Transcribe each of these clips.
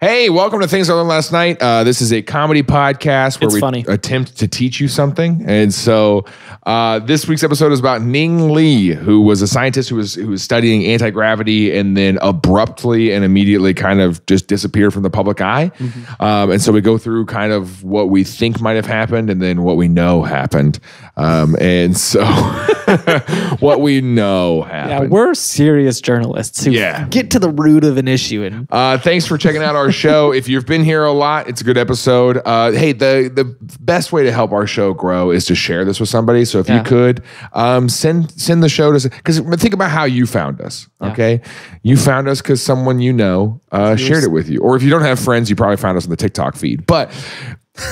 Hey, welcome to Things I Learned Last Night. This is a comedy podcast where we attempt to teach you something. And so this week's episode is about Ning Li, who was a scientist who was studying anti-gravity and then abruptly and immediately kind of just disappeared from the public eye. Mm-hmm. And so we go through kind of what we think might have happened and then what we know happened. And so what we know happened. Yeah, we're serious journalists who get to the root of an issue. And thanks for checking out our show. If you've been here a lot, it's a good episode. Hey, the best way to help our show grow is to share this with somebody. So if you could send the show to, because think about how you found us. Okay, you found us because someone you know shared it with you, or if you don't have friends, you probably found us on the TikTok feed. But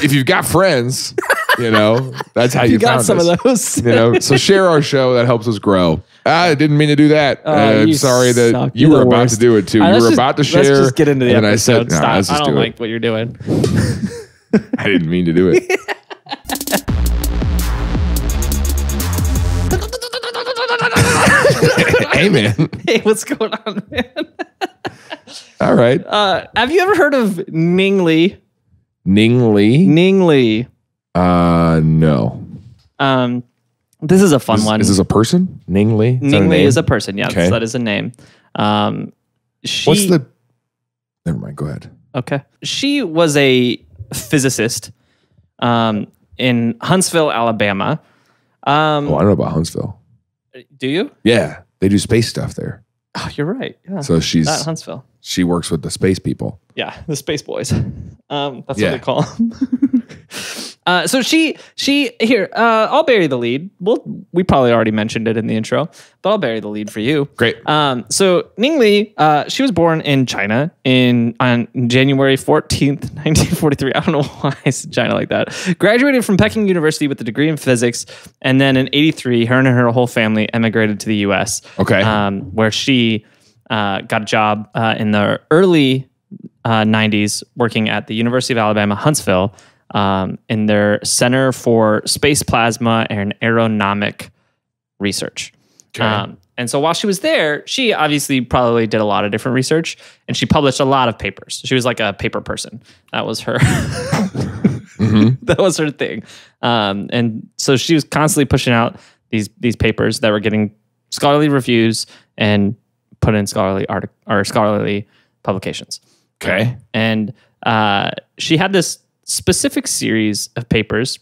if you've got friends, you know that's how you got some of those. You know, so share our show. That helps us grow. I didn't mean to do that. I'm sorry that you were about to do it too. You were about to share. Let's just get into the episode. I said, Stop. Let's just I don't like what you're doing. I didn't mean to do it. Hey, man. Hey, what's going on, man? All right. Have you ever heard of Ning Li? Ning Li? Ning Li. No. This is a fun one. Is this a person? Ning Li? Ning Li is a person. Yes, okay. That is a name. What's the... Never mind. Go ahead. Okay. She was a physicist in Huntsville, Alabama. I know about Huntsville. Do you? Yeah. They do space stuff there. Oh, you're right. Yeah. So she's... At Huntsville. She works with the space people. Yeah, the space boys. That's what they call them. So she here, I'll bury the lead. We probably already mentioned it in the intro, but I'll bury the lead for you. Great. So Ning Li, she was born in China on January 14th, 1943. I don't know why I said China like that. Graduated from Peking University with a degree in physics. And then in 83, her and her whole family emigrated to the US. Okay. Where she got a job in the early 90s working at the University of Alabama, Huntsville, in their Center for Space Plasma and Aeronomic Research. Okay. And so while she was there, she obviously probably did a lot of different research, and she published a lot of papers. She was like a paper person. That was her. That was her thing. And so she was constantly pushing out these papers that were getting scholarly reviews and put in scholarly publications. Okay. And she had this specific series of papers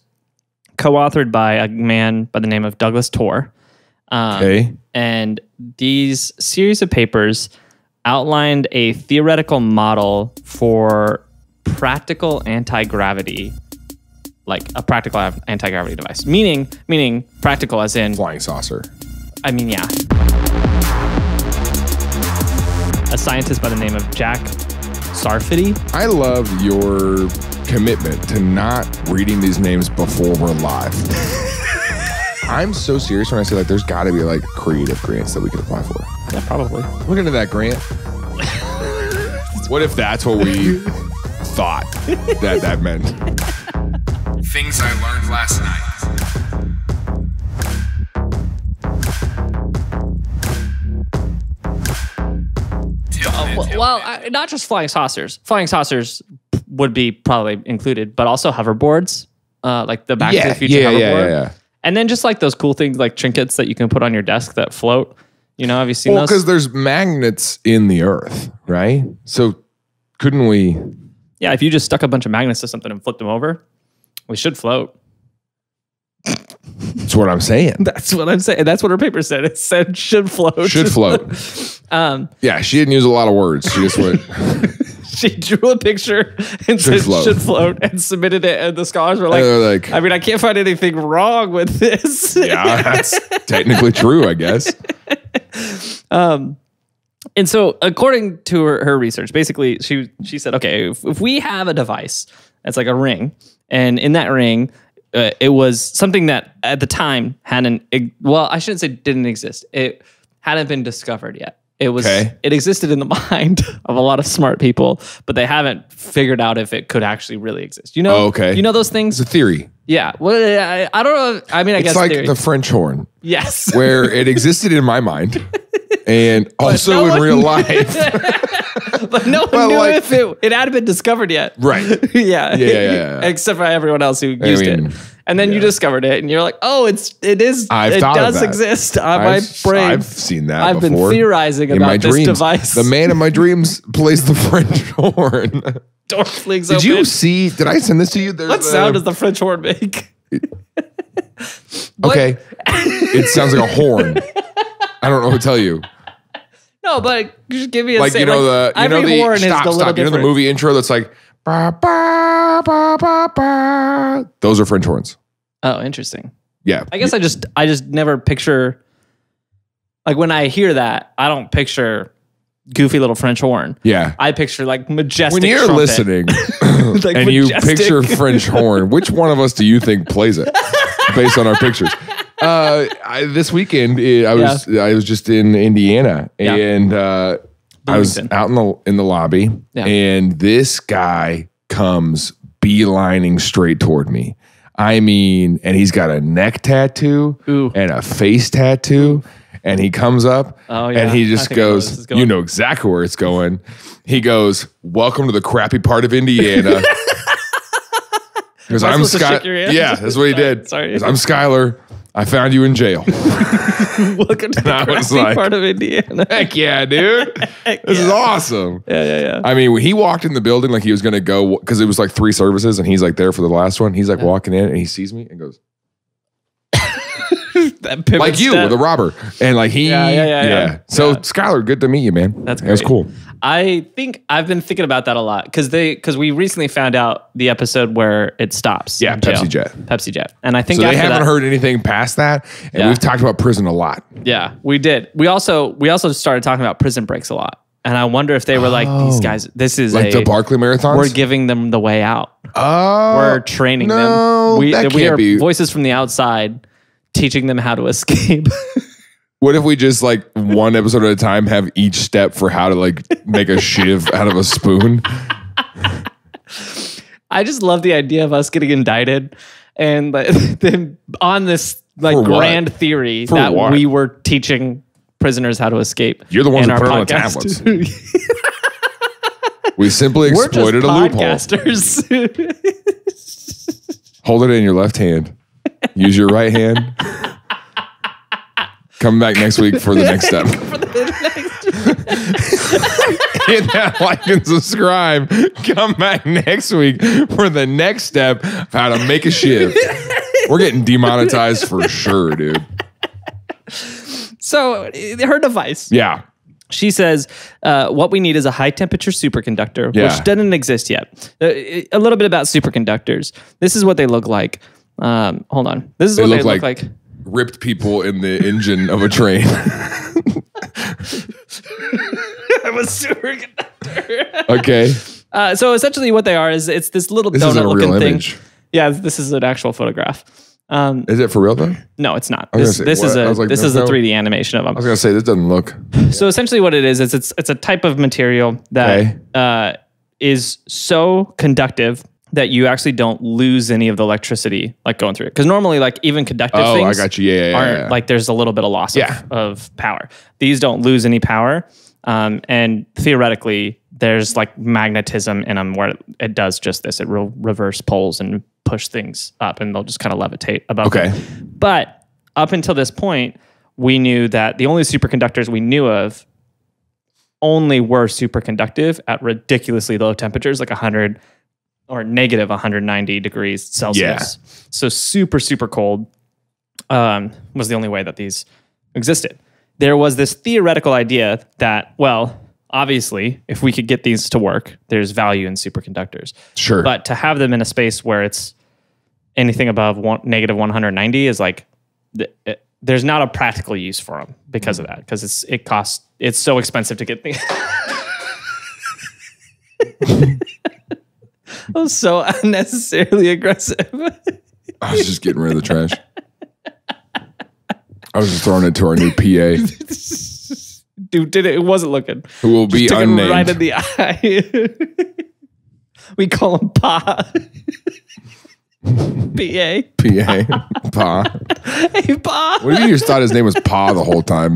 co-authored by a man by the name of Douglas Torr. Okay. And these series of papers outlined a theoretical model for practical anti-gravity, like a practical anti-gravity device. Meaning practical as in... Flying saucer. I mean, yeah. A scientist by the name of Jack Sarfati. I love your commitment to not reading these names before we're live. I'm so serious when I say like there's got to be like creative grants that we could apply for. Yeah, probably. Look into that grant. What if that's what we thought that meant? Things I learned last night. Not just flying saucers. Flying saucers would be probably included, but also hoverboards, like the Back to the Future hoverboard. Yeah. And then just like those cool things like trinkets that you can put on your desk that float. You know, have you seen those? Well, because there's magnets in the earth, right? So couldn't we... Yeah, if you just stuck a bunch of magnets to something and flipped them over, we should float. That's what I'm saying. That's what I'm saying. That's what her paper said. It said should float. Should float. Yeah, she didn't use a lot of words. She just went... She drew a picture and said should float and submitted it, and the scholars were like, I mean, I can't find anything wrong with this. Yeah, that's technically true, I guess. And so according to her research, basically she said, okay, if we have a device that's like a ring, and in that ring, it was something that at the time I shouldn't say didn't exist. It hadn't been discovered yet. It existed in the mind of a lot of smart people, but they haven't figured out if it could actually really exist. You know? You know those things? It's a theory. Yeah. Well, I don't know. I mean, I guess it's like theory. The French horn. Yes. Where it existed in my mind and also in real life. But no one knew if it hadn't been discovered yet. Right. Yeah. Except for everyone else who used it. And then you discovered it, and you're like, "Oh, it does exist on my brain." I've seen that. I've been theorizing about this device. The man in my dreams plays the French horn. Door flings open. Did you see? Did I send this to you? What sound does the French horn make? Okay, it sounds like a horn. I don't know what to tell you. No, but just give me a like the horn is a little different. You know the movie intro that's like ba ba ba ba ba. Those are French horns. Oh, interesting. Yeah. I guess I just never picture, like when I hear that, I don't picture goofy little French horn. Yeah. I picture like majestic when you're trumpet. Listening like and you picture French horn, which one of us do you think plays it based on our pictures? This weekend I was just in Indiana and I was out in the lobby and this guy comes beelining straight toward me. I mean, and he's got a neck tattoo and a face tattoo. And he comes up and he just goes, you know exactly where it's going. He goes, "Welcome to the crappy part of Indiana." Because I'm Skylar. Yeah, that's what he did. Sorry. I'm Skylar. I found you in jail. Welcome to the crappy part of Indiana. Heck yeah, dude. This is awesome. Yeah. I mean, when he walked in the building, like he was going to go, because it was like 3 services and he's like there for the last one. He's like walking in and he sees me and goes, like you with a robber. And like he, So Skylar, good to meet you, man. That's great. That's cool. I think I've been thinking about that a lot because we recently found out the episode where it stops. Yeah, Pepsi Jet. And I think so they haven't heard anything past that. And we've talked about prison a lot. Yeah, we did. We also started talking about prison breaks a lot. And I wonder if they were like, these guys, this is like the Barkley marathons. We're giving them the way out. Oh, we're training them. We are voices from the outside teaching them how to escape. What if we just like one episode at a time have each step for how to like make a shiv out of a spoon? I just love the idea of us getting indicted and then on this like grand theory that we were teaching prisoners how to escape. You're the ones who put it on the tablets. We simply exploited a loophole. Hold it in your left hand. Use your right hand. Come back next week for the next step. Hit that like and subscribe. Come back next week for the next step of how to make a shiv. We're getting demonetized for sure, dude. So her device. Yeah. She says, what we need is a high temperature superconductor, which doesn't exist yet. A little bit about superconductors. This is what they look like. Hold on. This is what they look like. Ripped people in the engine of a train. I'm a superconductor. Okay. So essentially what they are is it's this little donut looking thing. Image. Yeah, this is an actual photograph. Is it for real though? No, it's not. This is a 3D animation of them. I was gonna say this doesn't look. So essentially what it is it's a type of material that is so conductive that you actually don't lose any of the electricity like going through it. Because normally like even conductive things I got you. Yeah. Like there's a little bit of loss of power. These don't lose any power. And theoretically there's like magnetism in them where it does just this. It will reverse poles and push things up and they'll just kind of levitate above them. But up until this point, we knew that the only superconductors we knew of only were superconductive at ridiculously low temperatures, like 100 or negative 190 degrees Celsius. Yeah. So super, super cold was the only way that these existed. There was this theoretical idea that, well, obviously, if we could get these to work, there's value in superconductors. Sure. But to have them in a space where it's anything above negative 190 is like, there's not a practical use for them because of that. Because it's so expensive to get things. I was so unnecessarily aggressive. I was just getting rid of the trash. I was just throwing it to our new PA. Dude, it wasn't looking. Who will be unnamed. Right in the eye. We call him Pa. PA. Pa. Hey, Pa. What if you just thought his name was Pa the whole time?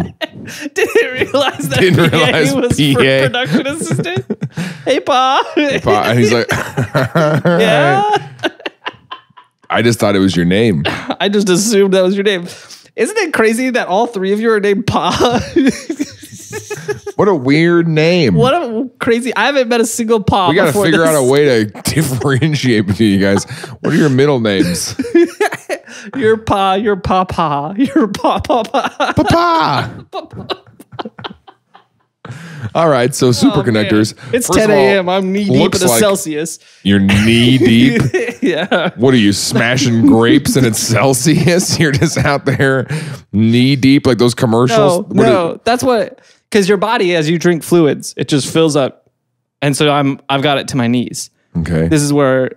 Didn't realize that PA was for production assistant. Hey, Pa. Hey, Pa. And he's like, yeah. I just thought it was your name. I just assumed that was your name. Isn't it crazy that all three of you are named Pa? What a weird name. What a crazy. I haven't met a single Pa. We got to figure out a way to differentiate between you guys. What are your middle names? You're Pa. You're Papa. You're Papa. Papa. All right, so superconductors. It's 10 a.m. I'm knee deep in a Celsius. You're knee deep? Yeah. What are you, smashing grapes and it's Celsius? You're just out there knee deep like those commercials? No, that's what, because your body, as you drink fluids, it just fills up. And so I've got it to my knees. Okay. This is where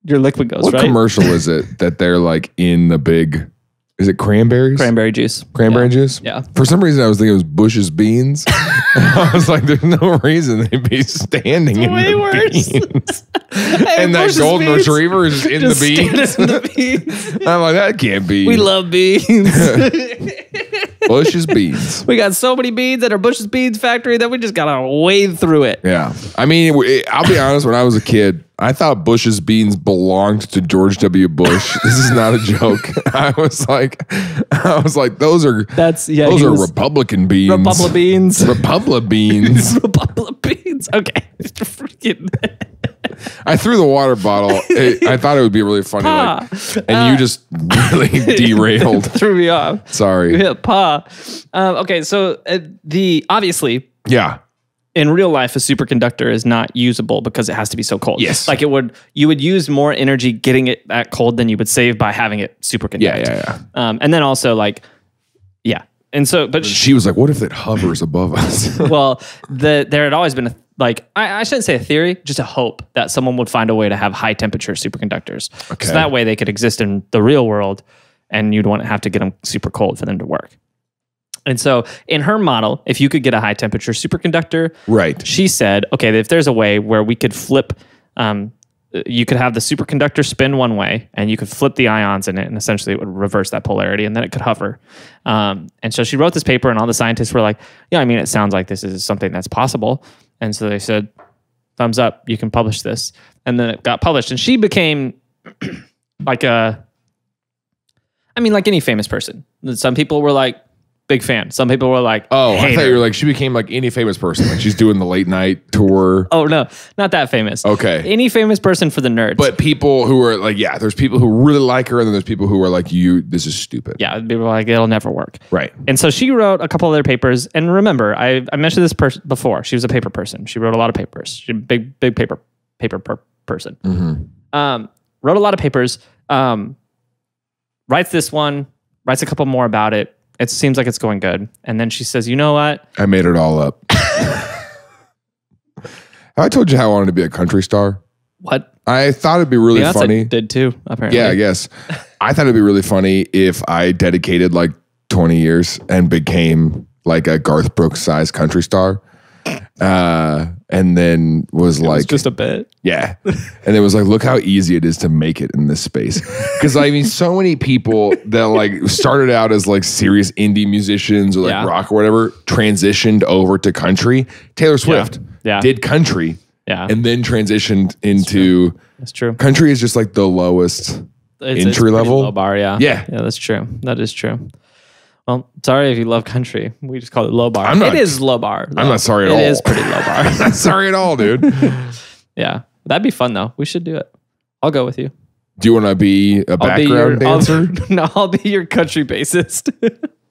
your liquid goes, what right? What commercial is it that they're like in the big... Is it cranberries? Cranberry juice. Cranberry juice? Yeah. For some reason, I was thinking it was Bush's beans. I was like, there's no reason they'd be standing in the beans. And that Bush's golden beans retriever is in the beans. In the beans. I'm like, that can't be. We love beans. Bush's beans. We got so many beans at our Bush's Beans factory that we just got to wade through it. Yeah. I mean, I'll be honest, when I was a kid, I thought Bush's beans belonged to George W. Bush. This is not a joke. I was like, those are Republican beans. Republic beans. Republic beans. Republic beans. Okay. I threw the water bottle. I thought it would be really funny, and you just really derailed. Threw me off. Sorry. You hit Pa. Okay, so obviously, yeah. In real life, a superconductor is not usable because it has to be so cold. Yes. Like you would use more energy getting it that cold than you would save by having it superconduct. Yeah. And then also yeah. And so, but she was like, what if it hovers above us? Well, there had always been I shouldn't say a theory, just a hope that someone would find a way to have high temperature superconductors. Okay. So that way they could exist in the real world and you'd want to have to get them super cold for them to work. And so in her model, if you could get a high temperature superconductor, right? She said, okay, if there's a way where we could flip, you could have the superconductor spin one way and you could flip the ions in it and essentially it would reverse that polarity and then it could hover. And so she wrote this paper and all the scientists were like, yeah, I mean, it sounds like this is something that's possible. And so they said, thumbs up, you can publish this. And then it got published and she became like any famous person. Some people were like, big fan. Some people were like, oh, I thought you were like, she became like any famous person. Like she's doing the late night tour. Oh, no, not that famous. Okay. Any famous person for the nerds. But people who are like, yeah, there's people who really like her and then there's people who are like, this is stupid. Yeah, people are like, it'll never work. Right. And so she wrote a couple other papers. And remember, I mentioned this before. She was a paper person. She wrote a lot of papers. She's a big paper person. Mm-hmm. Wrote a lot of papers. Writes this one, writes a couple more about it. It seems like it's going good. And then she says, you know what? I made it all up. Have I told you how I wanted to be a country star? What? I thought it'd be really funny. Did too, apparently. Yeah, I guess. I thought it'd be really funny if I dedicated like 20 years and became like a Garth Brooks sized country star. And then was like, just a bit. Yeah. And it was like, look how easy it is to make it in this space. Because I mean, so many people that like started out as like serious indie musicians or like rock or whatever, transitioned over to country. Taylor Swift did country and then transitioned into. That's true. Country is just like the lowest entry level. Low bar, yeah. Yeah. Yeah, that's true. That is true. Well, sorry if you love country. We just call it low bar. It is low bar. Though. I'm not sorry at all. It is pretty low bar. I'm not sorry at all, dude. Yeah. That'd be fun, though. We should do it. I'll go with you. Do you want to be a background dancer? I'll be your country bassist.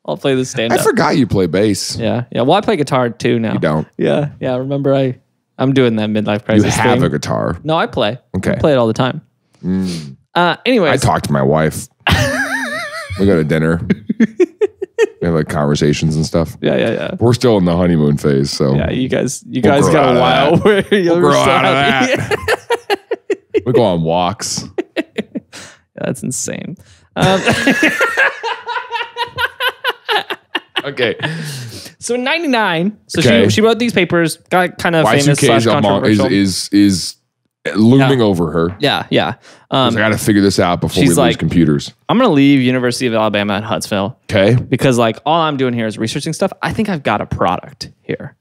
I'll play the stand-up. I forgot you play bass. Yeah. Yeah. Well, I play guitar, too, now. You don't? Yeah. Yeah. Remember, I'm doing that midlife crisis You have thing. a guitar. No, I play. Okay. I play it all the time. Anyways. I talk to my wife. We go to dinner. We have like conversations and stuff. Yeah. We're still in the honeymoon phase, so yeah. You guys got a while where you'll grow out of that. We go on walks. That's insane. Okay. So in '99, she wrote these papers, got kind of famous / controversial. is looming over her. Yeah. I got to figure this out before we lose computers. I'm going to leave University of Alabama at Huntsville. Okay. Because like all I'm doing here is researching stuff. I think I've got a product here.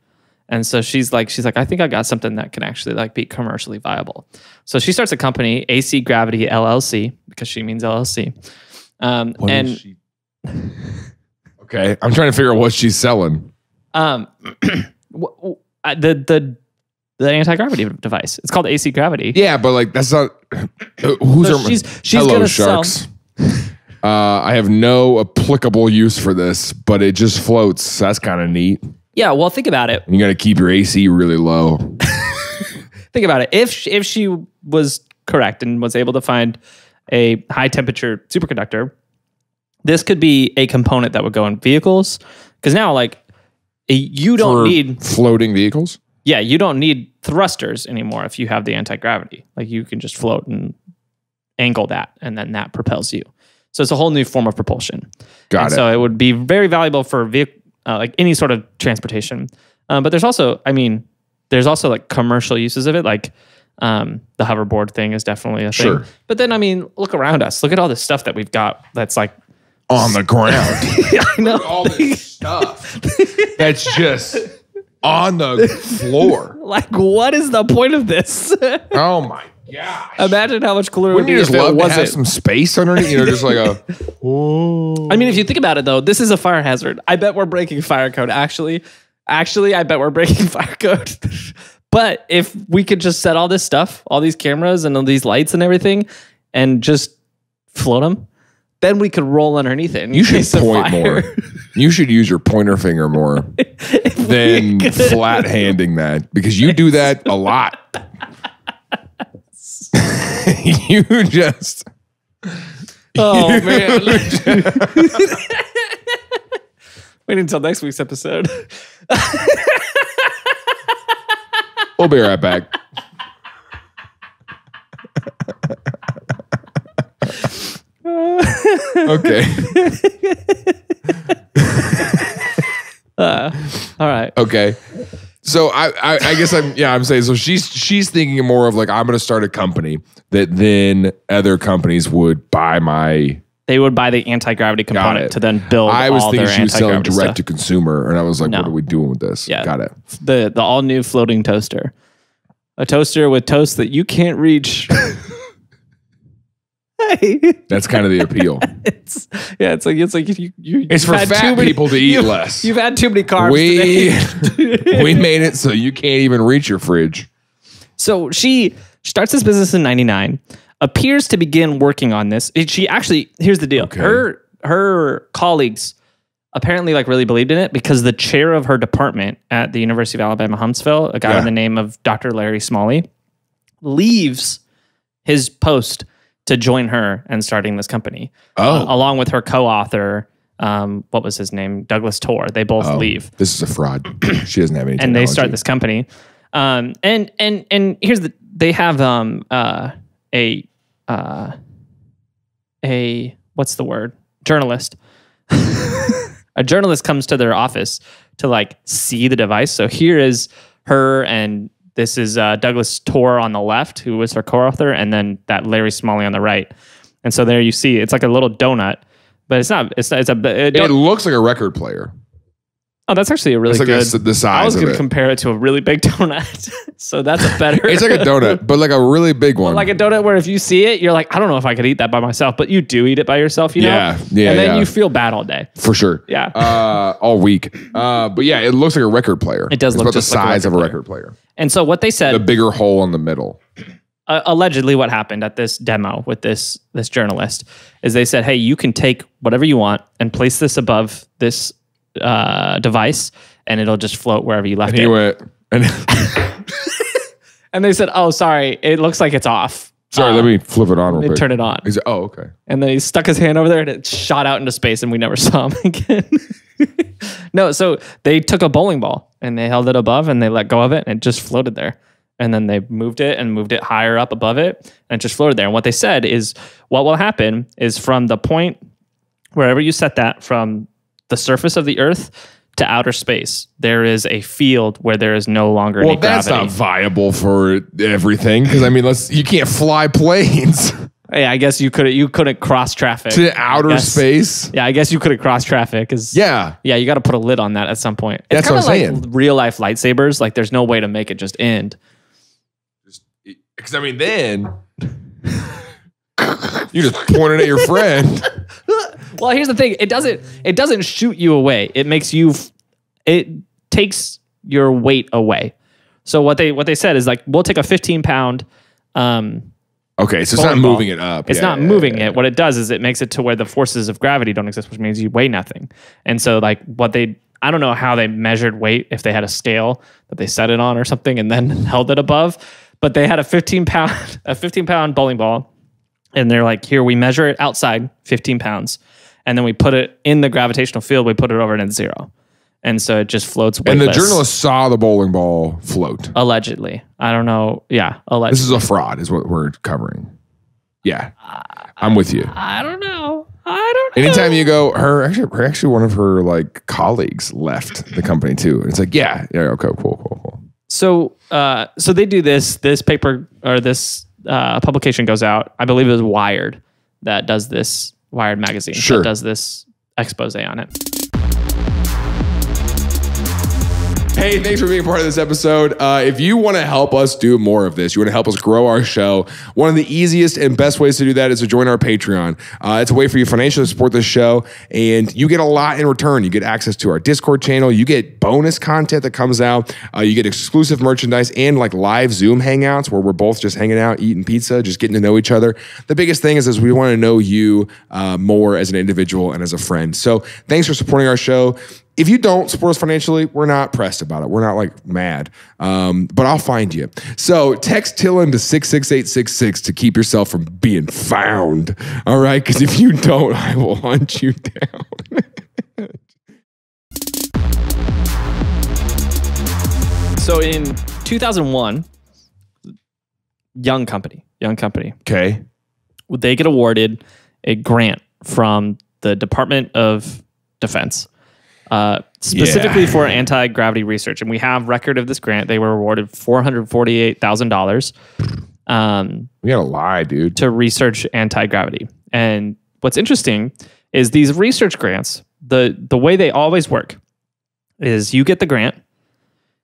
And so she's like, I think I got something that can actually like be commercially viable. So she starts a company, AC Gravity LLC, because she means LLC. Okay, I'm trying to figure out what she's selling. The anti-gravity device. It's called AC Gravity. Yeah, but like that's not who's so her. She's Hello, gonna sharks. I have no applicable use for this, but it just floats. So that's kind of neat. Yeah, well, think about it. You got to keep your AC really low. Think about it. If she was correct and was able to find a high temperature superconductor, this could be a component that would go in vehicles. Because now, like, you don't need floating vehicles. Yeah, you don't need thrusters anymore if you have the anti-gravity. Like, you can just float and angle that, and then that propels you. So it's a whole new form of propulsion. Got it. So it would be very valuable for vehicle. Like any sort of transportation. But there's also like commercial uses of it. Like the hoverboard thing is definitely a thing. But then, I mean, look around us. Look at all the stuff that we've got that's like on the ground. I know. All this stuff that's just on the floor. Like, what is the point of this? Oh my gosh. Imagine how much cooler it would be if it was have some space underneath, just like a I mean, if you think about it though, this is a fire hazard. I bet we're breaking fire code. Actually, I bet we're breaking fire code. But if we could just set all this stuff, all these cameras and all these lights and everything, and just float them, then we could roll underneath it. You should point more. You should use your pointer finger more than flat handing that, because you do that a lot. You just man. Wait until next week's episode. We'll be right back. Okay. All right. Okay. So I guess I'm saying, so she's thinking more of like, I'm going to start a company that then other companies would buy they would buy the anti-gravity component to then build I was all thinking their she was selling direct stuff. to consumer, and I was like, what are we doing with this? Yeah. Got it. The all new floating toaster. A toaster with toast that you can't reach. Hey. That's kind of the appeal. It's like you it's for fat people to eat less. You've had too many carbs today. We made it so you can't even reach your fridge. So she starts this business in 99, appears to begin working on this. She actually, here's the deal. Okay. Her colleagues apparently like really believed in it, because the chair of her department at the University of Alabama, Huntsville, a guy by the name of Dr. Larry Smalley, leaves his post to join her and starting this company. Along with her co-author, what was his name? Douglas Torr. They both leave. This is a fraud. She doesn't have any technology. And they start this company. And here's they have a what's the word? Journalist. A journalist comes to their office to like see the device. So here is her, and this is Douglas Torr on the left, who was her co-author, and then that Larry Smalley on the right. And so there you see, it's like a little donut, but it's not. It looks like a record player. Oh, that's actually a really good. The size. I was going to compare it to a really big donut, so that's a better. It's like a donut, but like a really big one. Like a donut where if you see it, you're like, I don't know if I could eat that by myself, but you do eat it by yourself, you know? Yeah. And then you feel bad all day. For sure. Yeah. All week. But yeah, it looks like a record player. It does look about just the size like of a record player. And so what they said, the bigger hole in the middle. Allegedly, what happened at this demo with this journalist is they said, hey, you can take whatever you want and place this above this device, and it'll just float wherever you left it. He went, and they said, oh, sorry, it looks like it's off. Sorry, let me flip it on real quick. Turn it on. He said, oh, okay. And then he stuck his hand over there, and it shot out into space, and we never saw him again. No, so they took a bowling ball, and they held it above, and they let go of it, and it just floated there. And then they moved it higher up above it, and it just floated there. And what they said is, what will happen is from the point, wherever you set that, from the surface of the Earth to outer space, there is a field where there is no longer any gravity. Well, that's not viable for everything, because I mean, you can't fly planes. Yeah, I guess you couldn't cross traffic to outer space. Yeah, I guess you couldn't cross traffic because you got to put a lid on that at some point. It's That's what I'm saying. Like real life lightsabers. Like there's no way to make it just end. Because I mean, then you just pointed at your friend. Well, here's the thing: it doesn't shoot you away. It takes your weight away. So what they said is like, we'll take a 15-pound. Okay, so it's not moving it up. It's not moving it. What it does is it makes it to where the forces of gravity don't exist, which means you weigh nothing. And so like I don't know how they measured weight, if they had a scale that they set it on or something and then held it above, but they had a 15-pound bowling ball. And they're like, here, we measure it outside 15 pounds. And then we put it in the gravitational field. We put it over and it's 0. And so it just floats weightless. And the journalists saw the bowling ball float. Allegedly. I don't know. Yeah, allegedly. This is a fraud is what we're covering. Yeah. I'm with you. I don't know. Anytime you go, actually one of her like colleagues left the company too. And it's like, yeah, okay, cool. So they do this paper or this publication goes out. I believe it was Wired that does this, Wired magazine that does this expose on it. Hey, thanks for being part of this episode. If you want to help us do more of this, you want to help us grow our show, one of the easiest and best ways to do that is to join our Patreon. It's a way for you financially to support this show, and you get a lot in return. You get access to our Discord channel. You get bonus content that comes out. You get exclusive merchandise and like live Zoom hangouts where we're both just hanging out, eating pizza, just getting to know each other. The biggest thing is we want to know you more as an individual and as a friend. So thanks for supporting our show. If you don't support us financially, we're not pressed about it. We're not like mad, but I'll find you. So text TILLN to 66866 to keep yourself from being found. All right, because if you don't, I will hunt you down. So in 2001, young company. Okay. They get awarded a grant from the Department of Defense. Specifically for anti-gravity research. And we have record of this grant. They were awarded $448,000. We gotta lie, dude. To research anti-gravity. And what's interesting is these research grants, the way they always work is you get the grant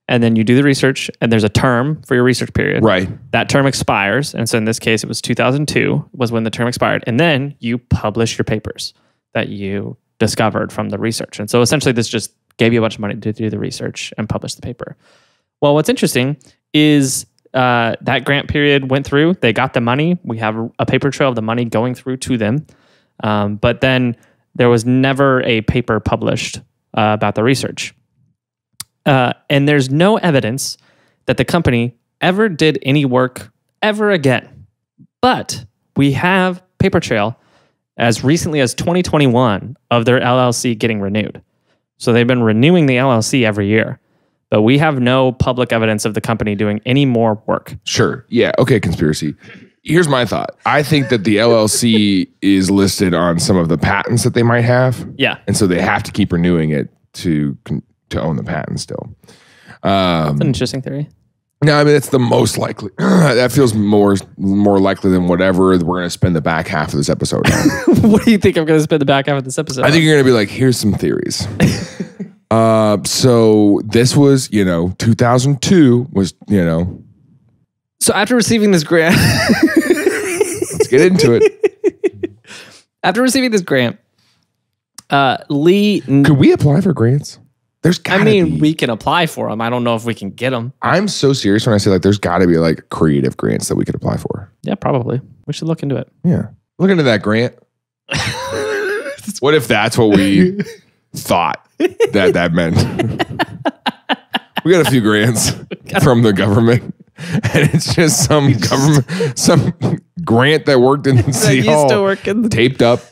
and then you do the research and there's a term for your research period. Right. That term expires. And so in this case, it was 2002 was when the term expired. And then you publish your papers that you discovered from the research. And so essentially this just gave you a bunch of money to do the research and publish the paper. Well, what's interesting is that grant period went through, they got the money. We have a paper trail of the money going through to them. But then there was never a paper published about the research. And there's no evidence that the company ever did any work ever again. But we have paper trail as recently as 2021 of their LLC getting renewed. So they've been renewing the LLC every year, but we have no public evidence of the company doing any more work. Sure. Yeah. Okay. Conspiracy. Here's my thought. I think that the LLC is listed on some of the patents that they might have. Yeah. And so they have to keep renewing it to own the patent still. That's an interesting theory. No, I mean, it's the most likely. That feels more likely than whatever we're going to spend the back half of this episode on. What do you think I'm going to spend the back half of this episode I think you're going to be like, here's some theories. So this was, 2002 was, So after receiving this grant. Let's get into it. After receiving this grant, Lee. Could we apply for grants? We can apply for them. I don't know if we can get them. I'm so serious when I say like there's got to be like creative grants that we could apply for. Yeah, probably. We should look into it. Yeah. Look into that grant. What if that's what we thought that meant? We got a few grants from the government. And it's just some grant that worked in City Hall, taped up.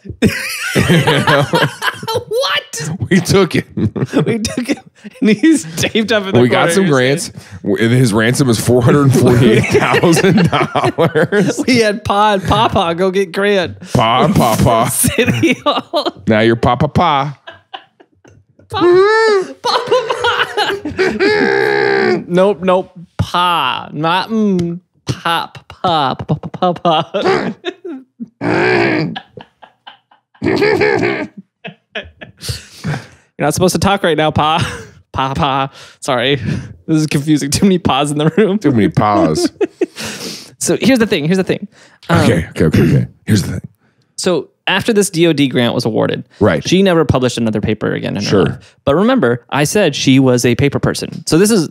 What? We took it. And he's taped up in the We got some grants. His ransom was $448,000. We had Papa go get grant. Papa. City Hall. Now you're Papa. Nope. Pa. Not Pa. You're not supposed to talk right now, Pa. Pa. Sorry. This is confusing. Too many paws in the room. Too many paws. So here's the thing. Okay. Here's the thing. So after this DoD grant was awarded, right, she never published another paper again in her life. But remember, I said she was a paper person. So this is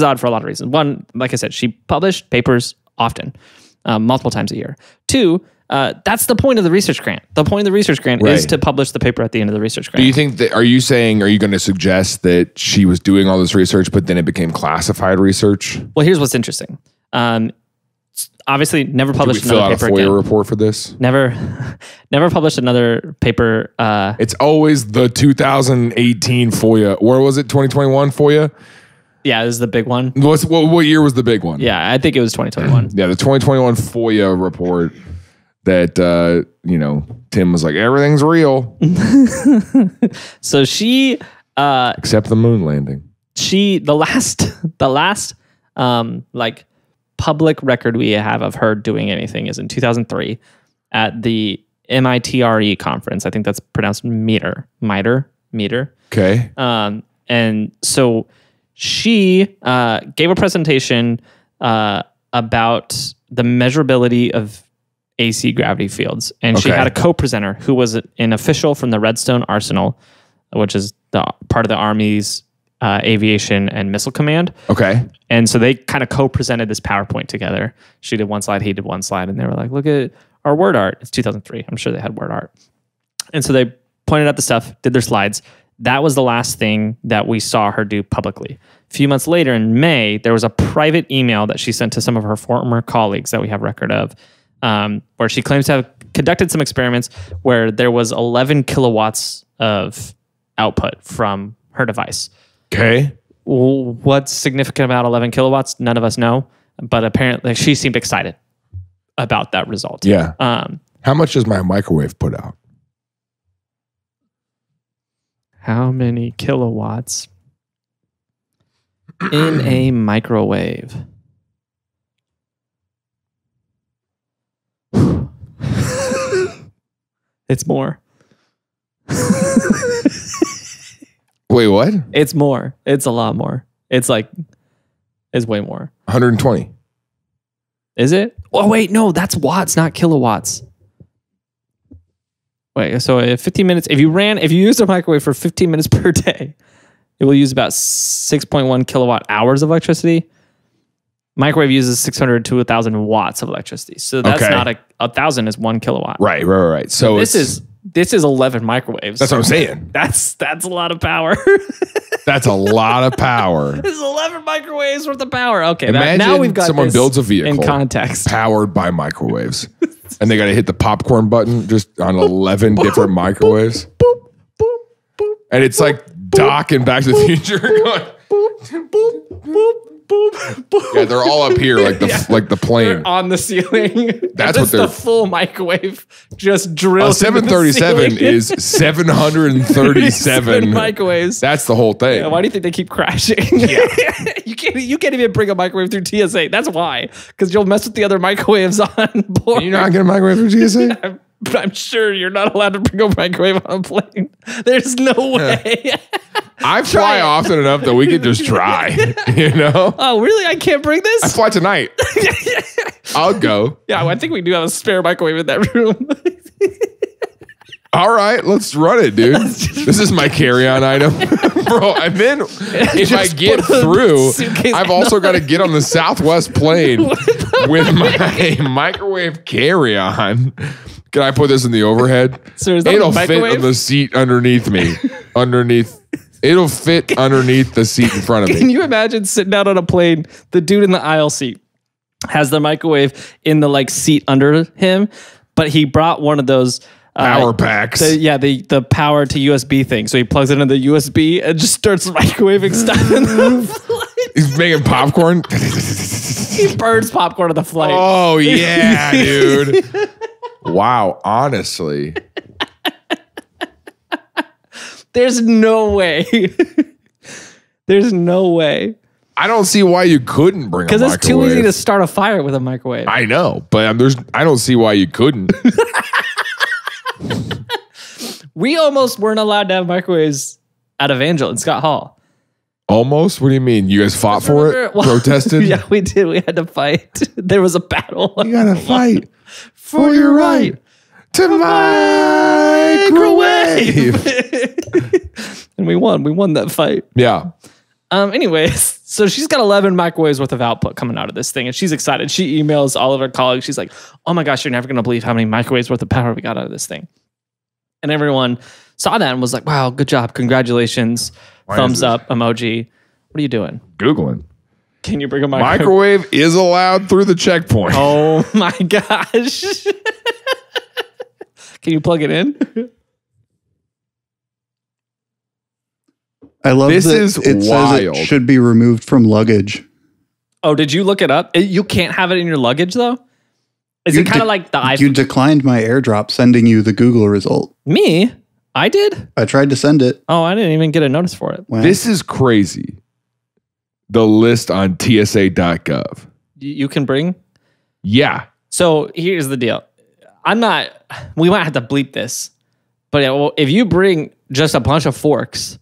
odd for a lot of reasons. One, like I said, she published papers often, multiple times a year. Two, that's the point of the research grant. The point of the research grant is to publish the paper at the end of the research grant. Do you think that, are you going to suggest that she was doing all this research, but then it became classified research? Well, here's what's interesting. Obviously, never published another paper again. Did we fill out a FOIA report for this? Never published another paper. It's always the 2018 FOIA. Where was it? 2021 FOIA? Yeah, this is the big one. What year was the big one? Yeah, I think it was 2021. Yeah, the 2021 FOIA report that, Tim was like, everything's real. So she... except the moon landing. The last public record we have of her doing anything is in 2003 at the MITRE conference. I think that's pronounced MITRE. Okay. And so she gave a presentation about the measurability of AC gravity fields. And she had a co-presenter who was an official from the Redstone Arsenal, which is the part of the Army's aviation and missile command. Okay. And so they kind of co-presented this PowerPoint together. She did one slide, he did one slide, and they were like, look at our word art. It's 2003. I'm sure they had word art. And so they pointed out the stuff, did their slides. That was the last thing that we saw her do publicly. A few months later in May, there was a private email that she sent to some of her former colleagues that we have record of, where she claims to have conducted some experiments where there was 11 kilowatts of output from her device. Okay. What's significant about 11 kilowatts? None of us know, but apparently she seemed excited about that result. Yeah. How much does my microwave put out? How many kilowatts in a microwave? It's more. Wait, what? It's more. It's a lot more. It's way more. 120. Is it? Oh, wait, no, that's watts, not kilowatts. Wait, so 15 minutes, if you use a microwave for 15 minutes per day, it will use about 6.1 kilowatt hours of electricity. Microwave uses 600 to 1,000 watts of electricity. So that's not 1,000 is 1 kilowatt. Right. So this is 11 microwaves. That's what I'm saying. That's a lot of power. That's a lot of power. This is 11 microwaves worth of power. Okay, imagine now we've got someone builds a vehicle in context powered by microwaves, and they got to hit the popcorn button just on 11 different microwaves, and it's like Doc in Back to the Future. Yeah, they're all up here like the plane. They're on the ceiling. That's what they're the full microwave just drilled. A 737 is 737 microwaves. That's the whole thing. Yeah, why do you think they keep crashing? Yeah. you can't even bring a microwave through TSA. That's why, because you'll mess with the other microwaves on board. You're not getting a microwave through TSA. I'm sure you're not allowed to bring a microwave on a plane. There's no way. I fly often enough that we could just try, Oh, really? I can't bring this? I fly tonight. I'll go. Yeah, I think we do have a spare microwave in that room. All right, let's run it, dude. This is my carry-on item. Bro, and then if I get through, I've also got to get on the Southwest plane with my microwave carry-on. Can I put this in the overhead? So it'll fit on the seat underneath me. It'll fit underneath the seat in front of me. Can you imagine sitting out on a plane, the dude in the aisle seat has the microwave in the seat under him, but he brought one of those power packs. The power to USB thing. So he plugs it into the USB and just starts microwaving stuff in the flight. He's making popcorn. He burns popcorn on the flight. Oh, yeah, dude. Wow, honestly. There's no way. There's no way I don't see why you couldn't bring a microwave. Because it's too easy to start a fire with a microwave. I know, but I don't see why you couldn't. We almost weren't allowed to have microwaves at Evangel in Scott Hall. Almost? What do you mean? You guys fought for it? Protested? Yeah, we did. We had to fight. There was a battle. You gotta fight for your right to microwave. And we won. We won that fight. Yeah. Anyways, so she's got 11 microwaves worth of output coming out of this thing, and she's excited. She emails all of her colleagues. She's like, oh my gosh, you're never going to believe how many microwaves worth of power we got out of this thing. And everyone saw that and was like, wow, good job. Congratulations. Thumbs up emoji. What are you doing? Googling. Can you bring a microwave? Microwave is allowed through the checkpoint. Oh my gosh. Can you plug it in? I love this that is it wild. says it should be removed from luggage. Oh, did you look it up? You can't have it in your luggage though? Is it kind of like the iPhone? You declined my airdrop sending you the Google result. Me? I did? I tried to send it. Oh, I didn't even get a notice for it. Wow. This is crazy. The list on TSA.gov. You can bring? Yeah. So here's the deal. We might have to bleep this, but if you bring just a bunch of forks,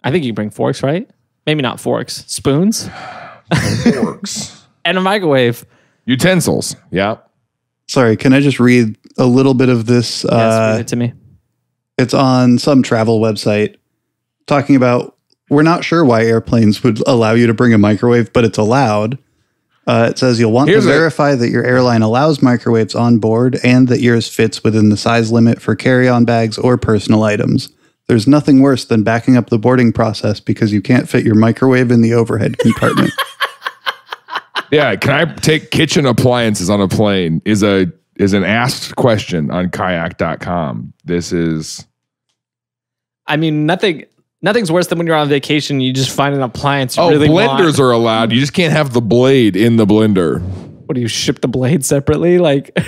I think you can bring forks, right? Maybe not forks, spoons. Forks. And a microwave. Utensils. Yeah. Sorry, can I just read a little bit of this? Yes, read it to me. It's on some travel website talking about, we're not sure why airplanes would allow you to bring a microwave, but it's allowed. It says you'll want to verify that your airline allows microwaves on board and that yours fits within the size limit for carry-on bags or personal items. There's nothing worse than backing up the boarding process because you can't fit your microwave in the overhead compartment. Yeah, can I take kitchen appliances on a plane is an asked question on kayak.com. This is... I mean, nothing's worse than when you're on vacation, you just find an appliance you really want. Blenders are allowed. You just can't have the blade in the blender. What, do you ship the blade separately? Like,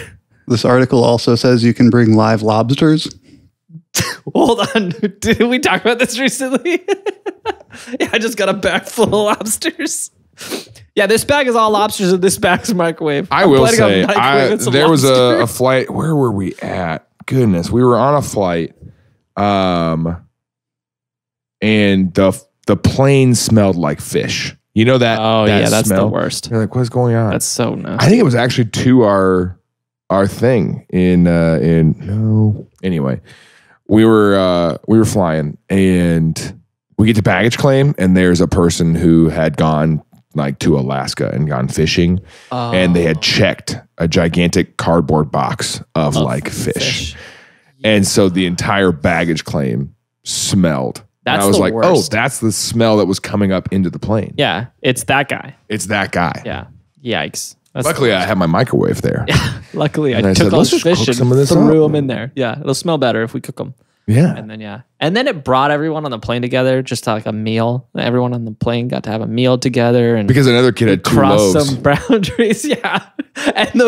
this article also says you can bring live lobsters. Hold on. Did we talk about this recently? Yeah, I just got a bag full of lobsters. Yeah, this bag is all lobsters and this bag's microwave. I will say, there was a flight. Where were we at? Goodness, we were on a flight. And the plane smelled like fish. You know that? Oh, that yeah, that's smell? the worst. You're like, what's going on? That's so nasty. I think it was actually to our thing anyway. We were flying and we get to baggage claim and there's a person who had gone like to Alaska and gone fishing and they had checked a gigantic cardboard box of like fish. And so the entire baggage claim smelled. That's and I was like, worst. oh, that's the smell that was coming up into the plane. Yeah, it's that guy. It's that guy. Yeah. Yikes. Luckily, I had my microwave there. Yeah. Luckily, I took said, all let's the just cook fish some of and this threw up. them in there. Yeah, it'll smell better if we cook them. Yeah. And then it brought everyone on the plane together, just to like a meal. Everyone on the plane got to have a meal together. And because another kid had 2 loaves. Crossed some boundaries, yeah. And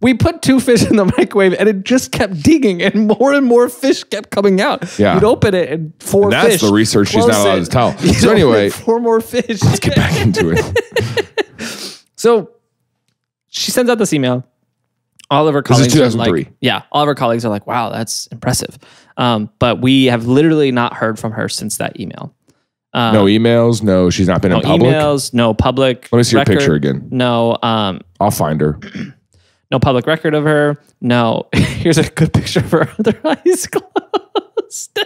we put 2 fish in the microwave and it just kept digging and more fish kept coming out. Yeah. You'd open it and 4 and fish. that's the research she's not allowed to tell. So anyway. 4 more fish. Let's get back into it. So she sends out this email. All of her colleagues this is 2003. are like, all of her colleagues are like, wow, that's impressive. But we have literally not heard from her since that email. No emails. No, she's not been in public. No emails. No public. Let me see record, your picture again. No. I'll find her. No public record of her. No. Here's a good picture of her with her eyes closed.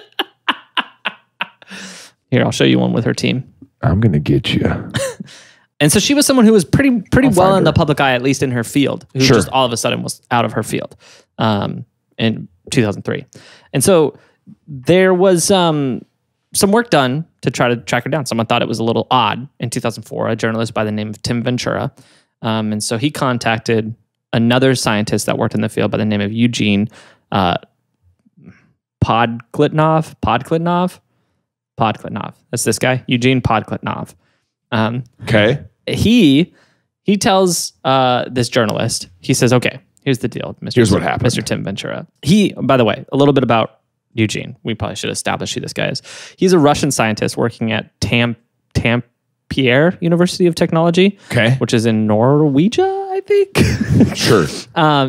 Here, I'll show you one with her team. I'm gonna get you. And so she was someone who was pretty well in the public eye, at least in her field, who Sure. just all of a sudden was out of her field in 2003. And so there was some work done to try to track her down. Someone thought it was a little odd in 2004, a journalist by the name of Tim Ventura. And so he contacted another scientist that worked in the field by the name of Eugene Podkletnov. That's this guy, Eugene Podkletnov. Okay. He tells this journalist, he says, okay, here's the deal, Mr. Here's what happened. Mr. Tim Ventura. By the way, a little bit about Eugene. We probably should establish who this guy is. He's a Russian scientist working at TAMP Pierre University of Technology, which is in Norwegia, I think. Sure.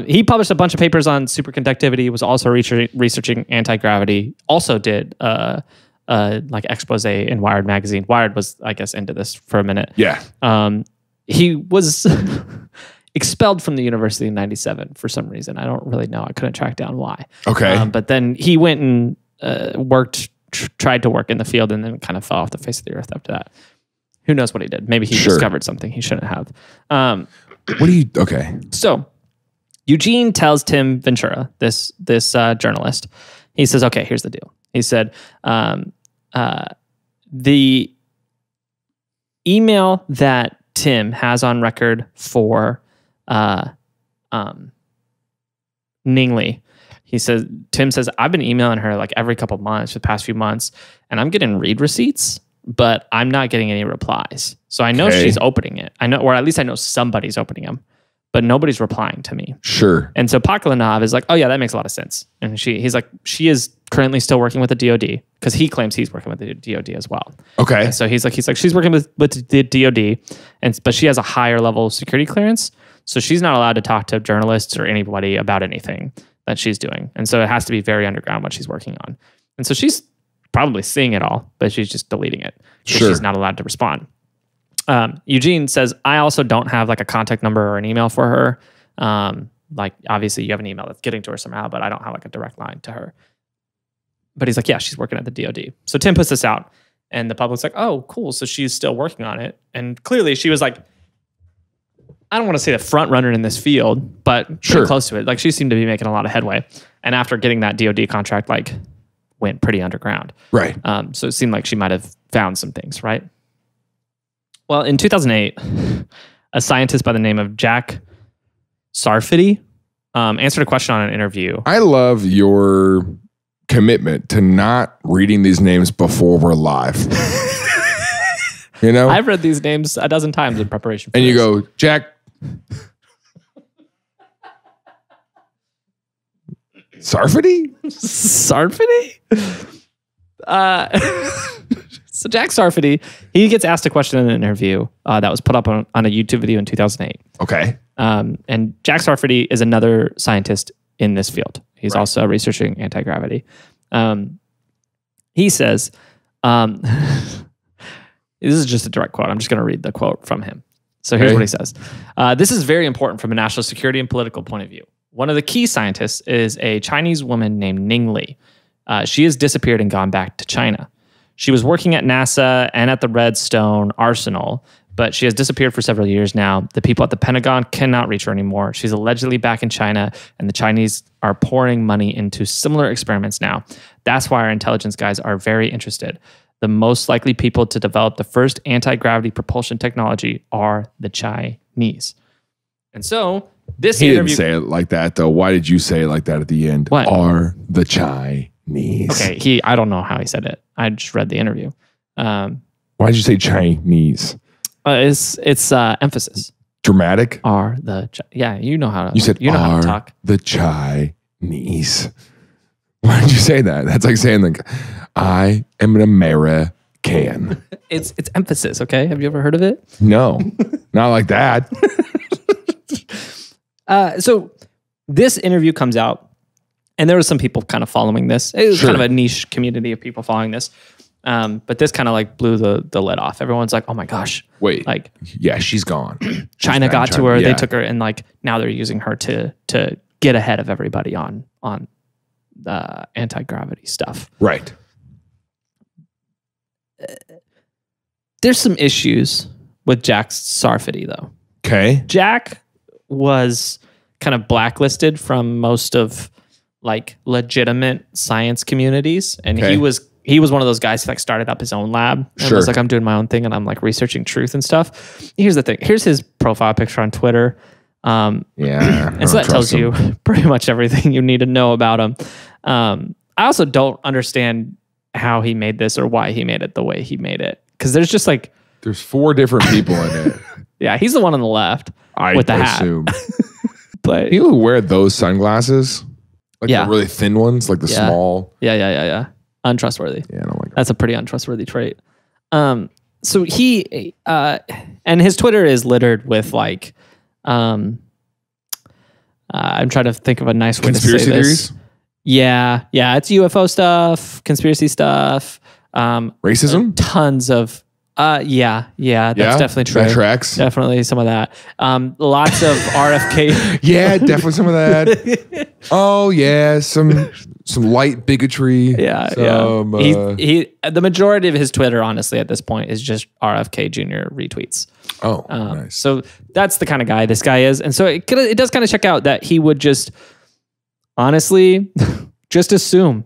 He published a bunch of papers on superconductivity, was also researching anti-gravity, also did like expose in Wired magazine. Wired was, I guess, into this for a minute. Yeah. He was expelled from the university in 97 for some reason. I don't really know. I couldn't track down why. Okay. But then he went and tried to work in the field and then kind of fell off the face of the earth after that. Who knows what he did? Maybe he discovered something he shouldn't have. Okay. So Eugene tells Tim Ventura, this journalist, he says, okay, here's the deal. He said, the email that Tim has on record for Ning Li, Tim says, I've been emailing her like every couple months for the past few months, and I'm getting read receipts, but I'm not getting any replies. So I know she's opening it. I know, or at least I know somebody's opening them, but nobody's replying to me. Sure. And so Paklanov is like, oh yeah, that makes a lot of sense. And he's like, she is currently still working with the DoD, because he claims he's working with the DoD as well. Okay. And so he's like, she's working with the DoD, but she has a higher level security clearance, so she's not allowed to talk to journalists or anybody about anything that she's doing. And so it has to be very underground what she's working on. And so she's probably seeing it all, but she's just deleting it because she's not allowed to respond. Eugene says, I also don't have like a contact number or an email for her. Like obviously you have an email that's getting to her somehow, but I don't have like a direct line to her. But he's like, yeah, she's working at the DoD. So Tim puts this out and the public's like, oh, cool. So she's still working on it. And clearly she was like, I don't want to say the front runner in this field, but pretty close to it. Like she seemed to be making a lot of headway. And after getting that DoD contract, like went pretty underground. Right. So it seemed like she might have found some things, right? Well, in 2008, a scientist by the name of Jack Sarfati answered a question on an interview. I love your commitment to not reading these names before we're live. You know? I've read these names a dozen times in preparation for this. You go, Jack Sarfati? Sarfati? So Jack Sarfati, he gets asked a question in an interview that was put up on a YouTube video in 2008. Okay. And Jack Sarfati is another scientist in this field. He's also researching anti-gravity. He says, this is just a direct quote. I'm just going to read the quote from him. So here's what he says. This is very important from a national security and political point of view. One of the key scientists is a Chinese woman named Ning Li. She has disappeared and gone back to China. She was working at NASA and at the Redstone Arsenal, but she has disappeared for several years now. The people at the Pentagon cannot reach her anymore. She's allegedly back in China, and the Chinese are pouring money into similar experiments now. That's why our intelligence guys are very interested. The most likely people to develop the first anti-gravity propulsion technology are the Chinese. And so this interview... He didn't say it like that, though. Why did you say it like that at the end? What? Are the Chinese. Okay, I don't know how he said it. I just read the interview. Why did you say Chinese? It's emphasis. Dramatic? Are the... Yeah, you know how to... You said, you know how to talk. The Chinese. Why did you say that? That's like saying, like, I am an American. It's emphasis, okay? Have you ever heard of it? No, not like that. So this interview comes out, and there were some people kind of following this. It was kind of a niche community of people following this. But this kind of like blew the lid off. Everyone's like, oh my gosh. Wait. Like, yeah, she's gone. China got to her. Yeah. They took her, and like now they're using her to get ahead of everybody on the anti-gravity stuff. Right. There's some issues with Jack Sarfati, though. Okay. Jack was kind of blacklisted from most of like legitimate science communities, and he was one of those guys who like started up his own lab and was like, I'm doing my own thing and I'm like researching truth and stuff. Here's the thing. Here's his profile picture on Twitter. And so that tells you pretty much everything you need to know about him. I also don't understand how he made this or why he made it the way he made it. Because there's just like... There's 4 different people in it. Yeah, he's the one on the left with the hat. But people who wear those sunglasses, like the really thin ones, like the small... Yeah. Untrustworthy. Yeah, I don't like that. That's a pretty untrustworthy trait. So so he and his Twitter is littered with like I'm trying to think of a nice way to say this. Conspiracy theories? Yeah, it's UFO stuff, conspiracy stuff, racism, tons of yeah, that's definitely true. That tracks. Definitely some of that. Lots of RFK. Yeah, definitely some of that. Oh yeah, some light bigotry. Yeah. He the majority of his Twitter, honestly, at this point, is just RFK Jr. retweets. Oh, nice. So that's the kind of guy this guy is, and so it does kind of check out that he would just honestly just assume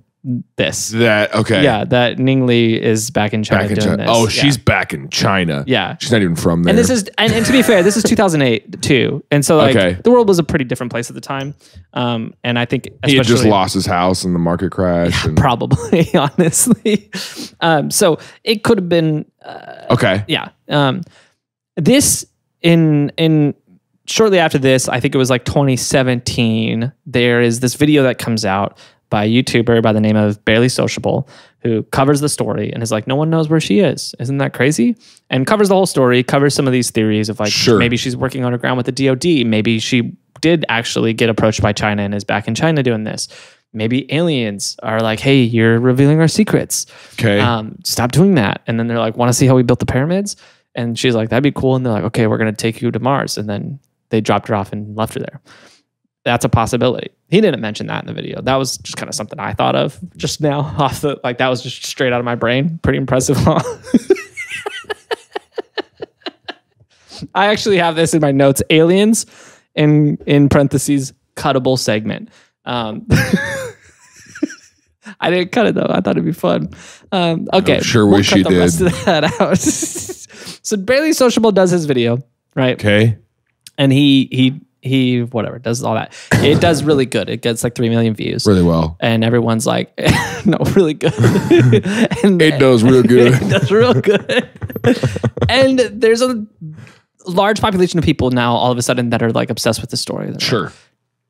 this. That Ning Li is back in China doing this. Oh, she's back in China. Yeah. She's not even from there. And this is and to be fair, this is 2008 too. And so like the world was a pretty different place at the time. And I think he had just lost his house in the market crash. Yeah, probably, honestly. So it could have been okay. Yeah. This in shortly after this, I think it was like 2017, there is this video that comes out by a YouTuber by the name of Barely Sociable, who covers the story and is like, no one knows where she is. Isn't that crazy? And covers the whole story, covers some of these theories of like, maybe she's working underground with the DoD. Maybe she did actually get approached by China and is back in China doing this. Maybe aliens are like, hey, you're revealing our secrets. Okay. Stop doing that. And then they're like, want to see how we built the pyramids? And she's like, that'd be cool. And they're like, okay, we're going to take you to Mars. And then they dropped her off and left her there. That's a possibility. He didn't mention that in the video. That was just kind of something I thought of just now off the, like that was just straight out of my brain. Pretty impressive, huh? I actually have this in my notes. Aliens in parentheses, cuttable segment. I didn't cut it though. I thought it'd be fun. Okay. I'm sure wish you did. Rest of that out. So Barely Sociable does his video, right? Okay. And he whatever does all that. It does really good. It gets like 3 million views. Really well. And everyone's like, no, really good. And it does real good. It does real good. And there's a large population of people now all of a sudden that are like obsessed with the story. They're sure. Like,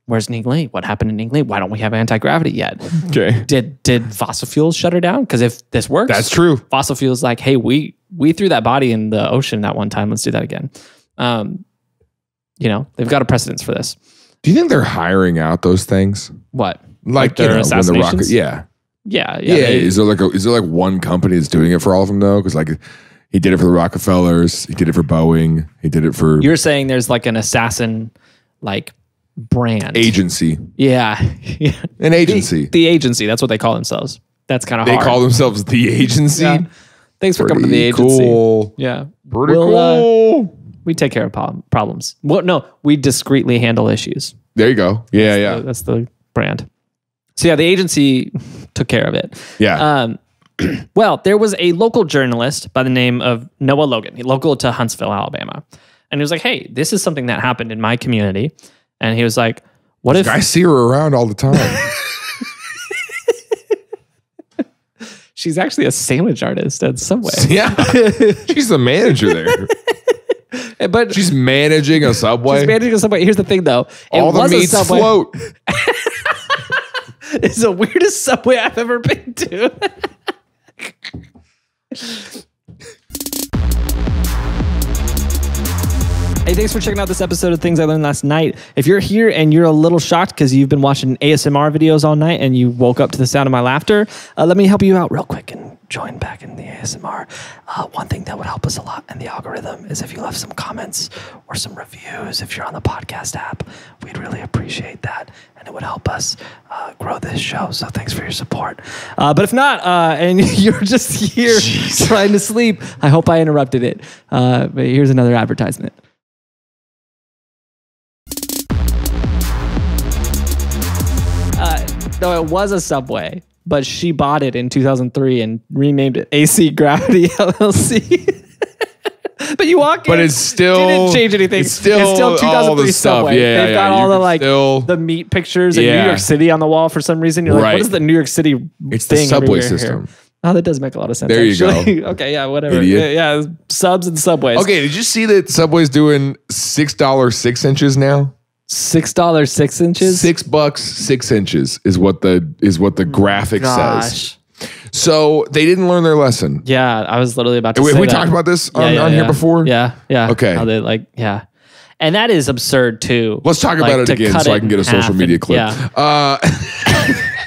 where's Ning Li? What happened to Ning Li? Why don't we have anti-gravity yet? Okay. Did fossil fuels shut her down? Because if this works, that's true. Fossil fuels like, hey, we threw that body in the ocean that one time. Let's do that again. You know, they've got a precedence for this. Do you think they're hiring out those things? What? Like their assassinations? Yeah. Yeah. Is there like one company that's doing it for all of them though? Because like he did it for the Rockefellers, he did it for Boeing, he did it for. You're saying there's like an assassin like brand agency. Yeah. An agency. The agency. That's what they call themselves. That's kind of hard. They call themselves the agency. Yeah. Thanks for coming to the agency. Cool. Yeah. Pretty cool. We take care of problems. Well, no, we discreetly handle issues. There you go. Yeah, that's the brand. So yeah, the agency took care of it. Yeah. Well, there was a local journalist by the name of Noah Logan, local to Huntsville, Alabama. And he was like, hey, this is something that happened in my community. And he was like, what if... I see her around all the time. She's actually a sandwich artist at Subway. Yeah. She's the manager there. But she's managing a Subway. She's managing a Subway. Here's the thing, though. All the meats float. It's the weirdest Subway I've ever been to. Hey, thanks for checking out this episode of Things I Learned Last Night. If you're here and you're a little shocked because you've been watching ASMR videos all night and you woke up to the sound of my laughter, let me help you out real quick and join back in the ASMR. One thing that would help us a lot in the algorithm is if you left some comments or some reviews if you're on the podcast app. We'd really appreciate that, and it would help us grow this show. So thanks for your support. But if not, and you're just here trying to sleep, I hope I interrupted it. But here's another advertisement. No, it was a Subway, but she bought it in 2003 and renamed it AC Gravity LLC. But you walk in, but it's still didn't change anything. It's still 2003 Subway. Yeah, they've got all the like still, the meat pictures in New York City on the wall for some reason. You're like, what is the New York City it's thing? The subway system. Here? Oh, that does make a lot of sense. There actually. You go. Okay, yeah, whatever. Idiot. Yeah, subs and Subways. Okay, did you see that Subway's doing $6 6 inches now? $6 6 inches? $6 6 inches is what the graphic says. So they didn't learn their lesson. Yeah, I was literally about to say we that. talked about this on here before? Yeah. Okay. How they and that is absurd too. Let's talk about it again so I can get a social media clip. Yeah.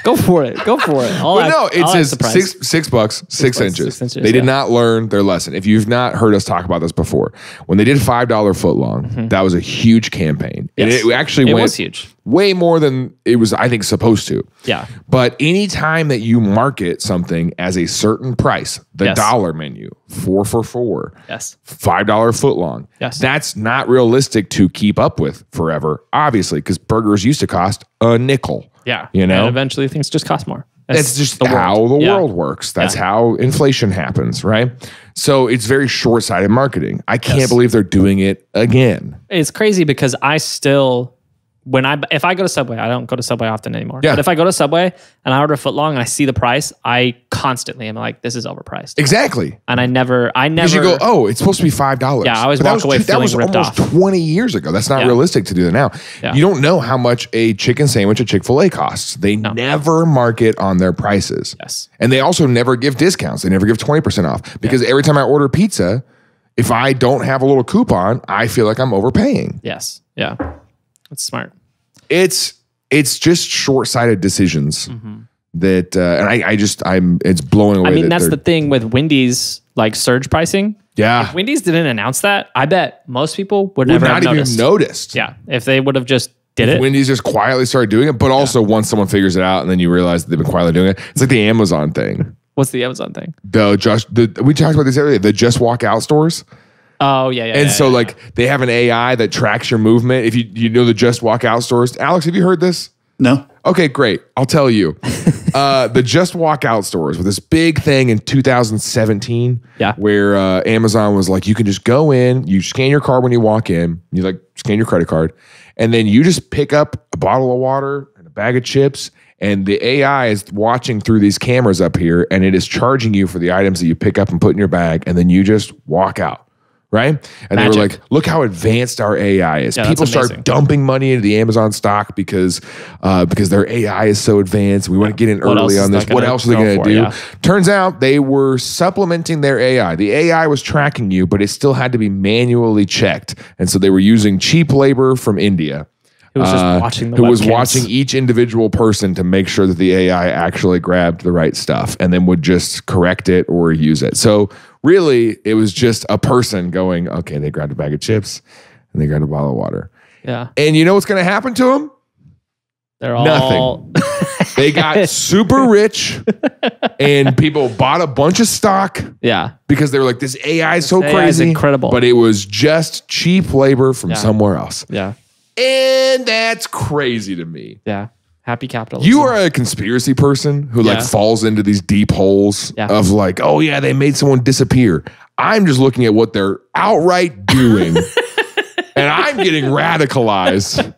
Go for it. It says $6, 6 inches. They did not learn their lesson. If you've not heard us talk about this before, when they did $5 footlong, that was a huge campaign. Yes. And it actually was huge. Way more than it was, I think, supposed to. Yeah. But anytime that you market something as a certain price, the dollar menu, 4 for $4, yes, $5 footlong, yes, that's not realistic to keep up with forever, obviously, because burgers used to cost a nickel. Yeah. You know? And eventually things just cost more. That's just how the world works. That's how inflation happens, right? So it's very short-sighted marketing. I can't believe they're doing it again. It's crazy because I still... if I go to Subway, I don't go to Subway often anymore. Yeah. But if I go to Subway and I order a footlong and I see the price, I constantly am like, this is overpriced. Exactly. And I never. Because you go, oh, it's supposed to be $5. Yeah, I always walk away feeling ripped off. That was almost 20 years ago. That's not realistic to do that now. Yeah. You don't know how much a chicken sandwich at Chick-fil-A costs. They never market on their prices. Yes. And they also never give discounts. They never give 20% off. Because every time I order pizza, if I don't have a little coupon, I feel like I'm overpaying. Yes. Yeah. That's smart. It's just short-sighted decisions that, and it's blowing away. I mean, that's the thing with Wendy's like surge pricing. Yeah. If Wendy's didn't announce that, I bet most people would never have noticed. Yeah. If they would have just did it. Wendy's just quietly started doing it, but also once someone figures it out and then you realize that they've been quietly doing it, it's like the Amazon thing. What's the Amazon thing? We talked about this earlier, the Just Walk Out stores. Oh, yeah. And so they have an AI that tracks your movement. If you know the Just Walk Out stores. Alex, have you heard this? No. Okay, great. I'll tell you. The Just Walk Out stores were this big thing in 2017 where Amazon was like, you can just go in, you scan your card when you walk in, you like scan your credit card, and then you just pick up a bottle of water and a bag of chips, and the AI is watching through these cameras up here, and it is charging you for the items that you pick up and put in your bag, and then you just walk out. Right? And they were like, look how advanced our AI is. Yeah, people start dumping money into the Amazon stock because their AI is so advanced. We want to get in early on this. What else are they going to do? Yeah. Turns out they were supplementing their AI. The AI was tracking you, but it still had to be manually checked. And so they were using cheap labor from India. Who was just watching the who was watching each individual person to make sure that the AI actually grabbed the right stuff and then would just correct it or use it. So really, it was just a person going, okay, they grabbed a bag of chips and they grabbed a bottle of water. Yeah. And you know what's going to happen to them? They're all... Nothing. They got super rich and people bought a bunch of stock. Yeah. Because they were like, this AI is so crazy. AI is incredible. But it was just cheap labor from somewhere else. Yeah. And that's crazy to me. Yeah. Happy capitalism. You are a conspiracy person who like falls into these deep holes of like, oh yeah, they made someone disappear. I'm just looking at what they're outright doing. And I'm getting radicalized.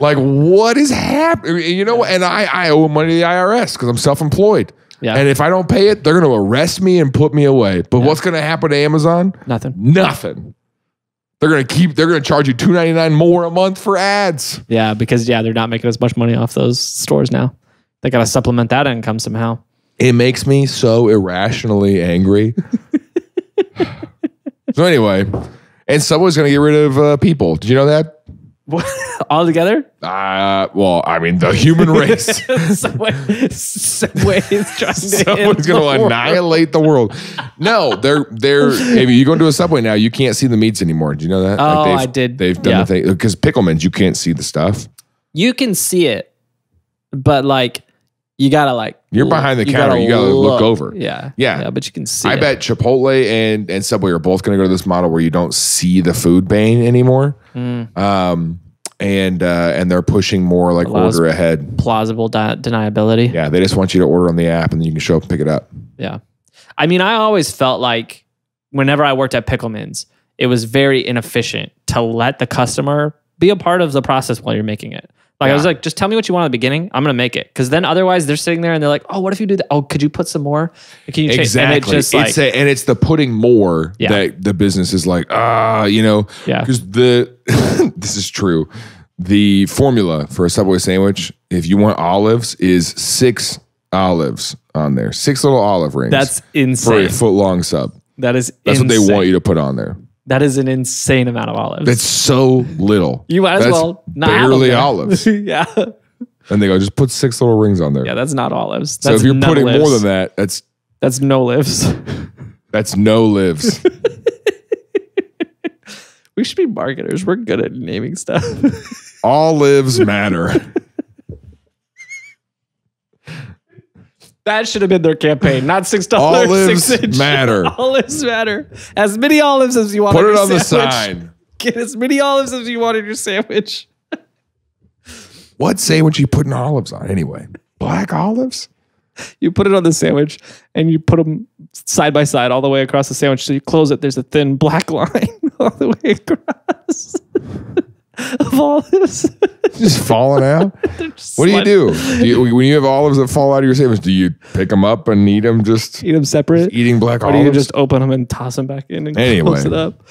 Like, what is happening? You know, and I owe money to the IRS because I'm self-employed. Yeah. And if I don't pay it, they're going to arrest me and put me away. But what's going to happen to Amazon? Nothing. They're going to charge you $2.99 more a month for ads. Yeah, because they're not making as much money off those stores now. They got to supplement that income somehow. It makes me so irrationally angry. So anyway, and Subway's going to get rid of people. Did you know that? What? All together? Well, I mean, the human race. Subway is trying to Someone's going to annihilate the world. No, they're. Maybe you go into a Subway now, you can't see the meats anymore. Do you know that? Oh, I did. They've done the thing because Pickleman's, you can't see the stuff. You can see it, but like you gotta you're behind the counter. You gotta look over. Yeah, but you can see. I bet Chipotle and Subway are both going to go to this model where you don't see the food pane anymore. And they're pushing more like order ahead. Plausible deniability. Yeah, they just want you to order on the app and then you can show up and pick it up. Yeah. I mean, I always felt like whenever I worked at Pickleman's, it was very inefficient to let the customer be a part of the process while you're making it. Like I was like, just tell me what you want at the beginning. I'm going to make it. Because then otherwise they're sitting there and they're like, oh, what if you do that? Oh, could you put some more? Can you change? Exactly. And it's the putting more that the business is like, because this is true. The formula for a Subway sandwich, if you want olives, is 6 olives on there. 6 little olive rings. That's insane. For a foot-long sub. That's insane. What they want you to put on there. That is an insane amount of olives. That's so little. You might as well not barely olives. Yeah. And they go, just put 6 little rings on there. Yeah, that's not olives. So if you're putting more than that, that's no lives. That's no lives. We should be marketers. We're good at naming stuff. All lives matter. That should have been their campaign, not $6. All lives matter. Olives matter. As many olives as you want. Put it on the sign. Get as many olives as you want in your sandwich. What sandwich are you putting olives on anyway? Black olives? You put it on the sandwich and you put them side by side all the way across the sandwich. So you close it. There's a thin black line all the way across of olives. Just falling out? What do you do? When you have olives that fall out of your sandwich, do you pick them up and eat them eat them separate? Eating black olives? Or do you just open them and toss them back in and close it up?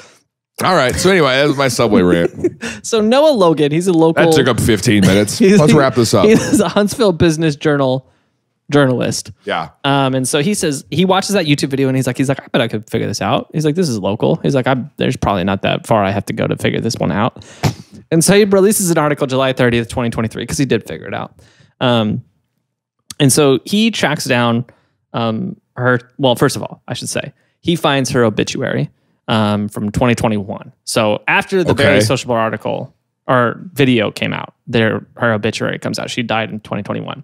All right. So anyway, that was my Subway rant. So Noah Logan, he's a local... That took up 15 minutes. Let's wrap this up. He's a Huntsville Business Journal journalist. Yeah. And so he says, he watches that YouTube video and he's like, I bet I could figure this out. He's like, this is local. He's like, there's probably not that far I have to go to figure this one out. And so he releases an article July 30th, 2023, because he did figure it out. And so he tracks down her, well, first of all, I should say, he finds her obituary from 2021. So after the very sociable article or video came out, her obituary comes out. She died in 2021.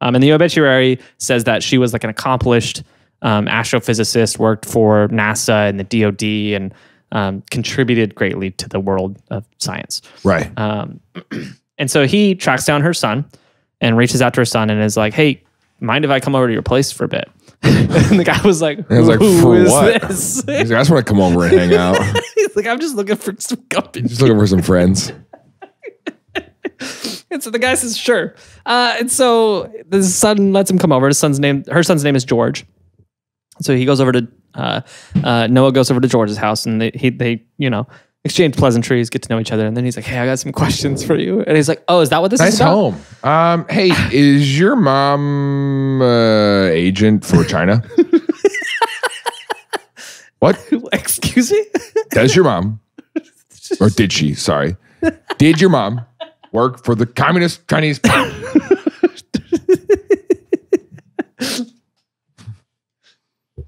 And the obituary says that she was like an accomplished astrophysicist, worked for NASA and the DoD, and contributed greatly to the world of science. Right. And so he tracks down her son and reaches out to her son and is like, hey, mind if I come over to your place for a bit? And the guy was like, for what? He's like, I just want to come over and hang out. He's like, I'm just looking for some company. Just looking for some friends. And so the guy says, sure. And so the son lets him come over. Her son's name is George. So he goes over to, Noah goes over to George's house and they exchange pleasantries, get to know each other. And then he's like, hey, I got some questions for you. And he's like, oh, is that what this is about? Nice home. Hey, is your mom agent for China? What? Excuse me? Does your mom, or did she, sorry, did your mom work for the Communist Chinese Party?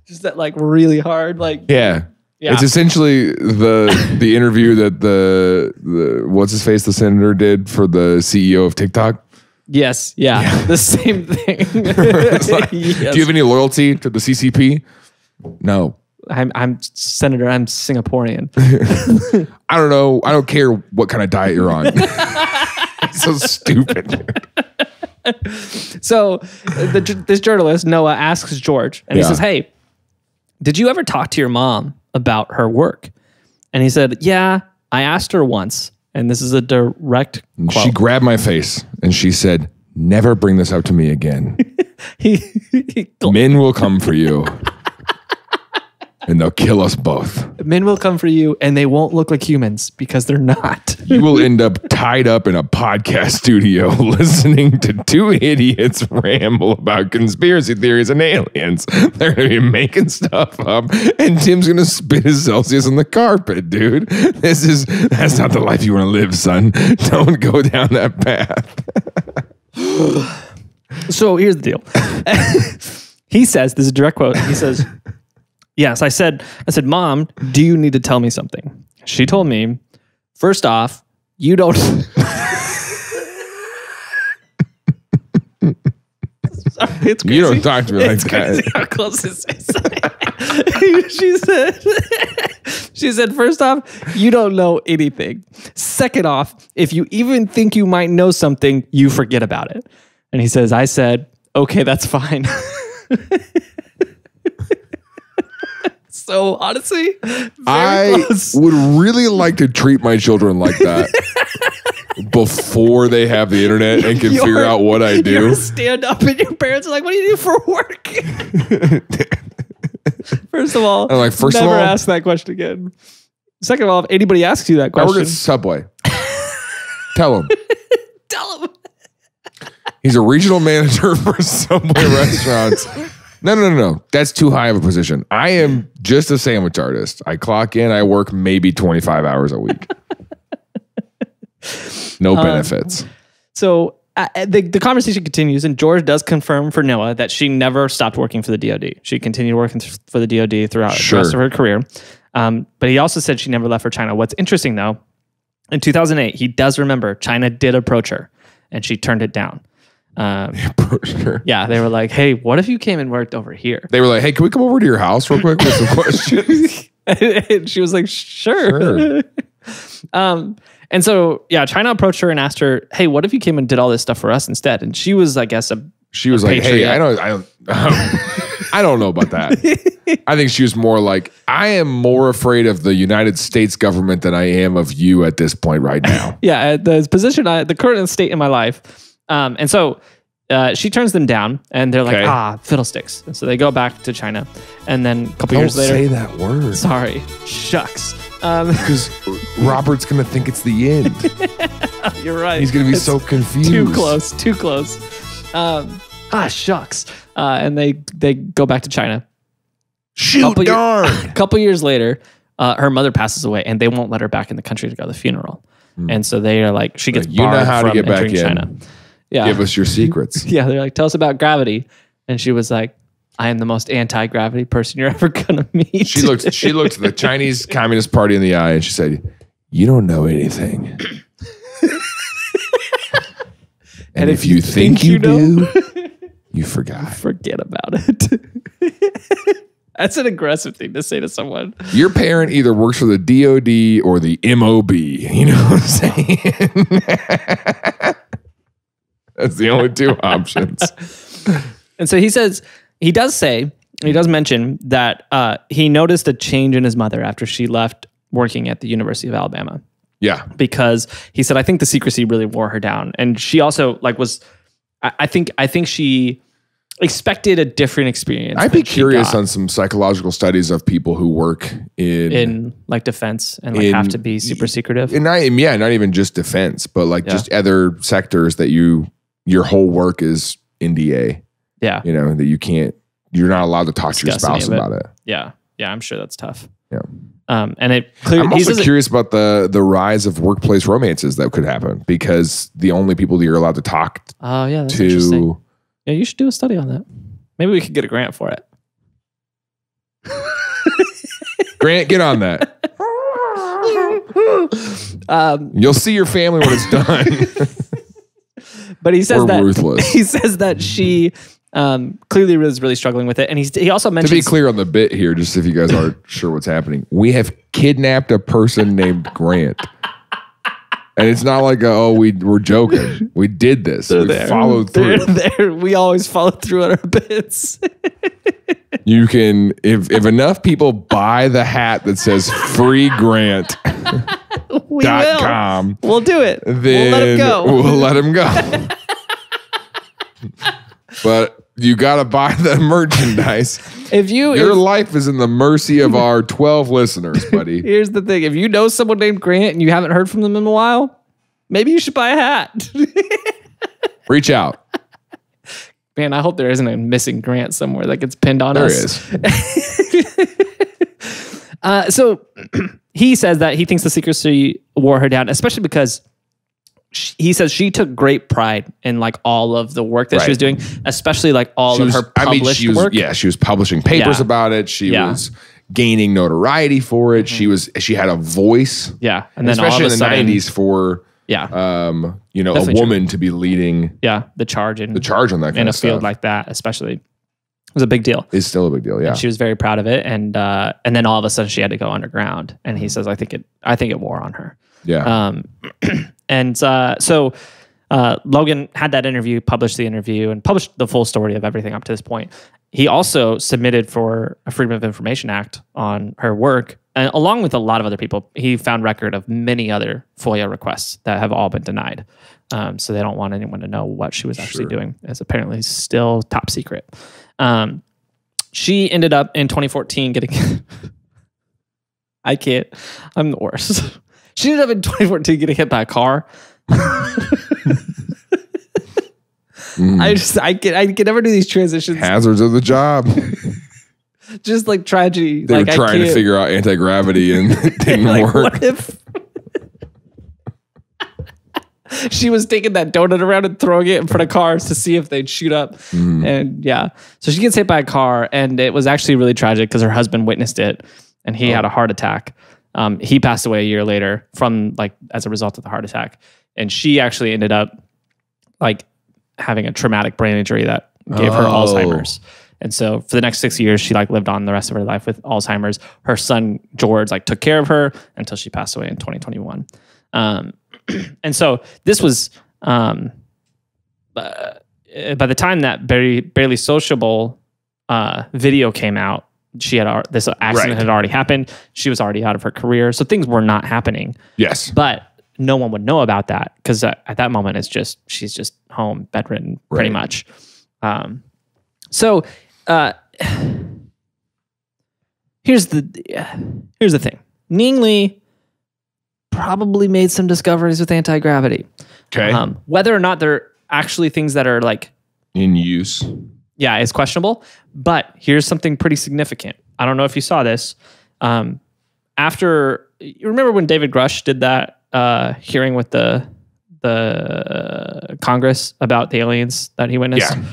Just that like really hard, like... Yeah. It's essentially the interview that the what's his face, the senator, did for the CEO of TikTok. Yes, yeah. The same thing. Like, yes. Do you have any loyalty to the CCP? No. I'm Senator. I'm Singaporean. I don't know. I don't care what kind of diet you're on. It's so stupid. So this journalist Noah asks George, and he says, "Hey, did you ever talk to your mom about her work?" And he said, "Yeah, I asked her once." And this is a direct quote. She grabbed my face and she said, "Never bring this up to me again. Men will come for you and they'll kill us both. Men will come for you and they won't look like humans because they're not. You will end up tied up in a podcast studio listening to two idiots ramble about conspiracy theories and aliens. They're going to be making stuff up and Tim's going to spit his Celsius on the carpet, dude. That's not the life you want to live, son. Don't go down that path." So here's the deal. He says, this is a direct quote. He says, "Yes, I said, Mom, do you need to tell me something?" She told me, "First off, you don't..." Sorry, it's crazy. You don't talk to me like that. How close is She said, "First off, you don't know anything. Second off, if you even think you might know something, you forget about it." And he says, "I said, okay, that's fine." So honestly, I would really like to treat my children like that before they have the internet and can figure out what I do. You stand up and your parents are like, "What do you do for work?" First of all, never ask that question again. Second of all, if anybody asks you that question, I work at Subway. Tell them. Tell them. He's a regional manager for Subway restaurants. No. That's too high of a position. I am just a sandwich artist. I clock in, I work maybe 25 hours a week. No benefits. So the conversation continues, and George does confirm for Noah that she never stopped working for the DoD. She continued working for the DoD throughout the rest of her career. But he also said she never left for China. What's interesting, though, in 2008, he does remember China did approach her, and she turned it down. Approached her. Yeah, they were like, hey, what if you came and worked over here? They were like, hey, can we come over to your house real quick with some questions? And she was like, sure. And so, yeah, China approached her and asked her, hey, what if you came and did all this stuff for us instead? And she was, I guess, she was like, patriot. Hey, I don't know about that. I think she was more like, I am more afraid of the United States government than I am of you at this point right now. Yeah, the position, the current state in my life. And so she turns them down, and they're like, fiddlesticks. And so they go back to China. And then a couple years later. Don't say that word. Sorry. Shucks. Because Robert's going to think it's the end. You're right. He's going to be so confused. Too close. Shucks. And they go back to China. Darn. Couple years later, her mother passes away, and they won't let her back in the country to go to the funeral. And so they are like, she gets barred from entering China. Yeah. Give us your secrets. Yeah, they're like, tell us about gravity. And she was like, I am the most anti-gravity person you're ever gonna meet. She looked the Chinese Communist Party in the eye, and she said, you don't know anything. And if you think you do, you forgot. Forget about it. That's an aggressive thing to say to someone. Your parent either works for the DoD or the MOB. You know what I'm saying? That's the only two options. And so he does mention that he noticed a change in his mother after she left working at the University of Alabama. Yeah. Because he said, I think the secrecy really wore her down. And she also I think she expected a different experience. I'd be curious on some psychological studies of people who work in like defense and like have to be super secretive. And not even just defense, but like just other sectors that your whole work is NDA. Yeah. You know, that you're not allowed to talk to your spouse about it. Yeah. Yeah. I'm sure that's tough. Yeah. And it clearly, I'm also curious about the rise of workplace romances that could happen, because the only people that you're allowed to talk that's interesting. Yeah, you should do a study on that. Maybe we could get a grant for it. Grant, get on that. You'll see your family when it's done. But he says ruthless. He says that she clearly was really struggling with it, and he also mentions, to be clear on the bit here, just if you guys aren't sure what's happening, we have kidnapped a person named Grant. And it's not like, we're joking. We did this. We followed through. We always follow through on our bits. You can, if enough people buy the hat that says free Grant. .com, we'll do it. Then we'll let him go. But you got to buy the merchandise. Your life is in the mercy of our 12 listeners, buddy. Here's the thing. If you know someone named Grant and you haven't heard from them in a while, maybe you should buy a hat. Reach out. Man, I hope there isn't a missing Grant somewhere that gets pinned on us. There is. So he says that he thinks the secrecy wore her down, especially because he says she took great pride in like all of the work that she was doing, especially like all of her published work. Yeah, she was publishing papers about it. She was gaining notoriety for it. Mm-hmm. She had a voice. Yeah, and then especially in the 90s for a woman to be leading. Yeah, the charge on that kind of in a field stuff. Like that, especially. It was a big deal. It's still a big deal, yeah. And she was very proud of it, and then all of a sudden she had to go underground. And he says, "I think it wore on her." Yeah. And so Logan had that interview, published the interview, and published the full story of everything up to this point. He also submitted for a Freedom of Information Act on her work, and along with a lot of other people. He found record of many other FOIA requests that have all been denied. So they don't want anyone to know what she was actually doing. It's apparently still top secret. She ended up in 2014 getting... I can't. I'm the worst. She ended up in 2014 getting hit by a car. I can never do these transitions. Hazards of the job. Just like tragedy. They were trying to figure out anti-gravity and it didn't work. What if she was taking that donut around and throwing it in front of cars to see if they'd shoot up? And yeah, so she gets hit by a car, and it was actually really tragic because her husband witnessed it, and he had a heart attack. He passed away a year later from as a result of the heart attack, and she actually ended up having a traumatic brain injury that gave her Alzheimer's. And so for the next 6 years, she lived on the rest of her life with Alzheimer's. Her son, George, took care of her until she passed away in 2021. And so this was, by the time that Barely Sociable video came out, this accident had already happened. She was already out of her career. So things were not happening. Yes. But no one would know about that because at that moment, she's just home, bedridden, pretty much. So here's the thing. Ning Li probably made some discoveries with anti-gravity. Okay. Whether or not they're actually things that are in use. Yeah, it's questionable. But here's something pretty significant. I don't know if you saw this. After you remember when David Grush did that hearing with the Congress about the aliens that he witnessed? Yeah.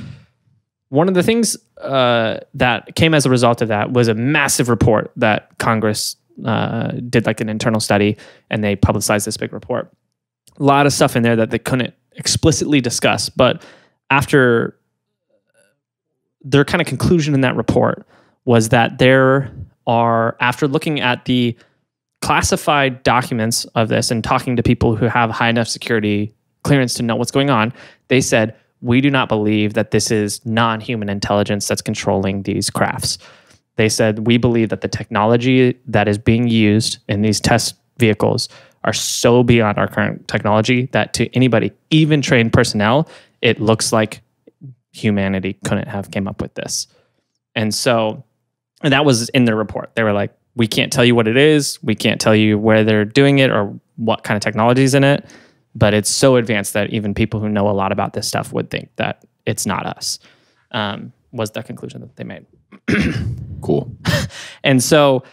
One of the things that came as a result of that was a massive report that Congress did an internal study, and they publicized this big report. A lot of stuff in there that they couldn't explicitly discuss, but after their kind of conclusion in that report was that there are, after looking at the classified documents of this and talking to people who have high enough security clearance to know what's going on, they said, we do not believe that this is non-human intelligence that's controlling these crafts. They said, we believe that the technology that is being used in these test vehicles are so beyond our current technology that to anybody, even trained personnel, it looks like humanity couldn't have came up with this. And that was in their report. They were like, we can't tell you what it is. We can't tell you where they're doing it or what kind of technology is in it. But it's so advanced that even people who know a lot about this stuff would think that it's not us, was the conclusion that they made. Cool. And so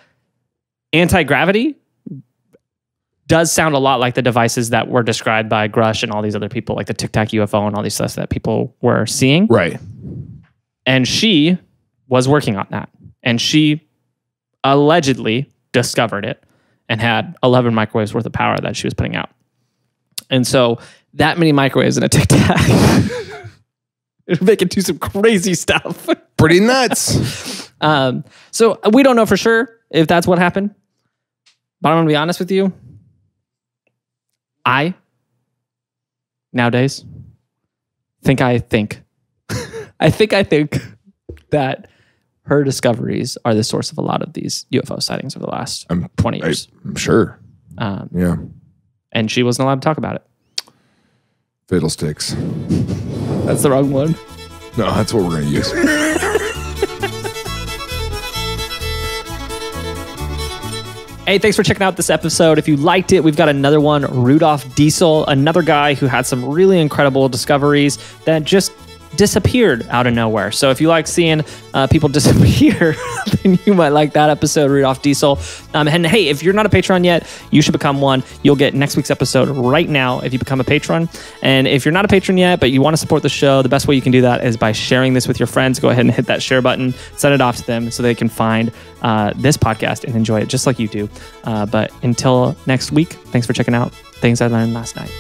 anti-gravity does sound a lot like the devices that were described by Grush and all these other people, like the Tic Tac UFO and all these stuff that people were seeing. Right. And she was working on that. And she allegedly discovered it and had 11 microwaves worth of power that she was putting out. And so that many microwaves in a Tic Tac, it would make it do some crazy stuff. Pretty nuts. So we don't know for sure if that's what happened. But I'm going to be honest with you. Nowadays, I think that her discoveries are the source of a lot of these UFO sightings over the last 20 years. I'm sure. Yeah. And she wasn't allowed to talk about it. Fiddlesticks. That's the wrong one. No, that's what we're going to use. Hey, thanks for checking out this episode. If you liked it, we've got another one, Rudolph Diesel, another guy who had some really incredible discoveries that just disappeared out of nowhere. So if you like seeing people disappear, then you might like that episode, Rudolph Diesel. And hey, if you're not a Patreon yet, you should become one. You'll get next week's episode right now if you become a patron. And if you're not a patron yet, but you want to support the show, the best way you can do that is by sharing this with your friends. Go ahead and hit that share button, send it off to them so they can find this podcast and enjoy it just like you do. But until next week, thanks for checking out Things I Learned Last Night.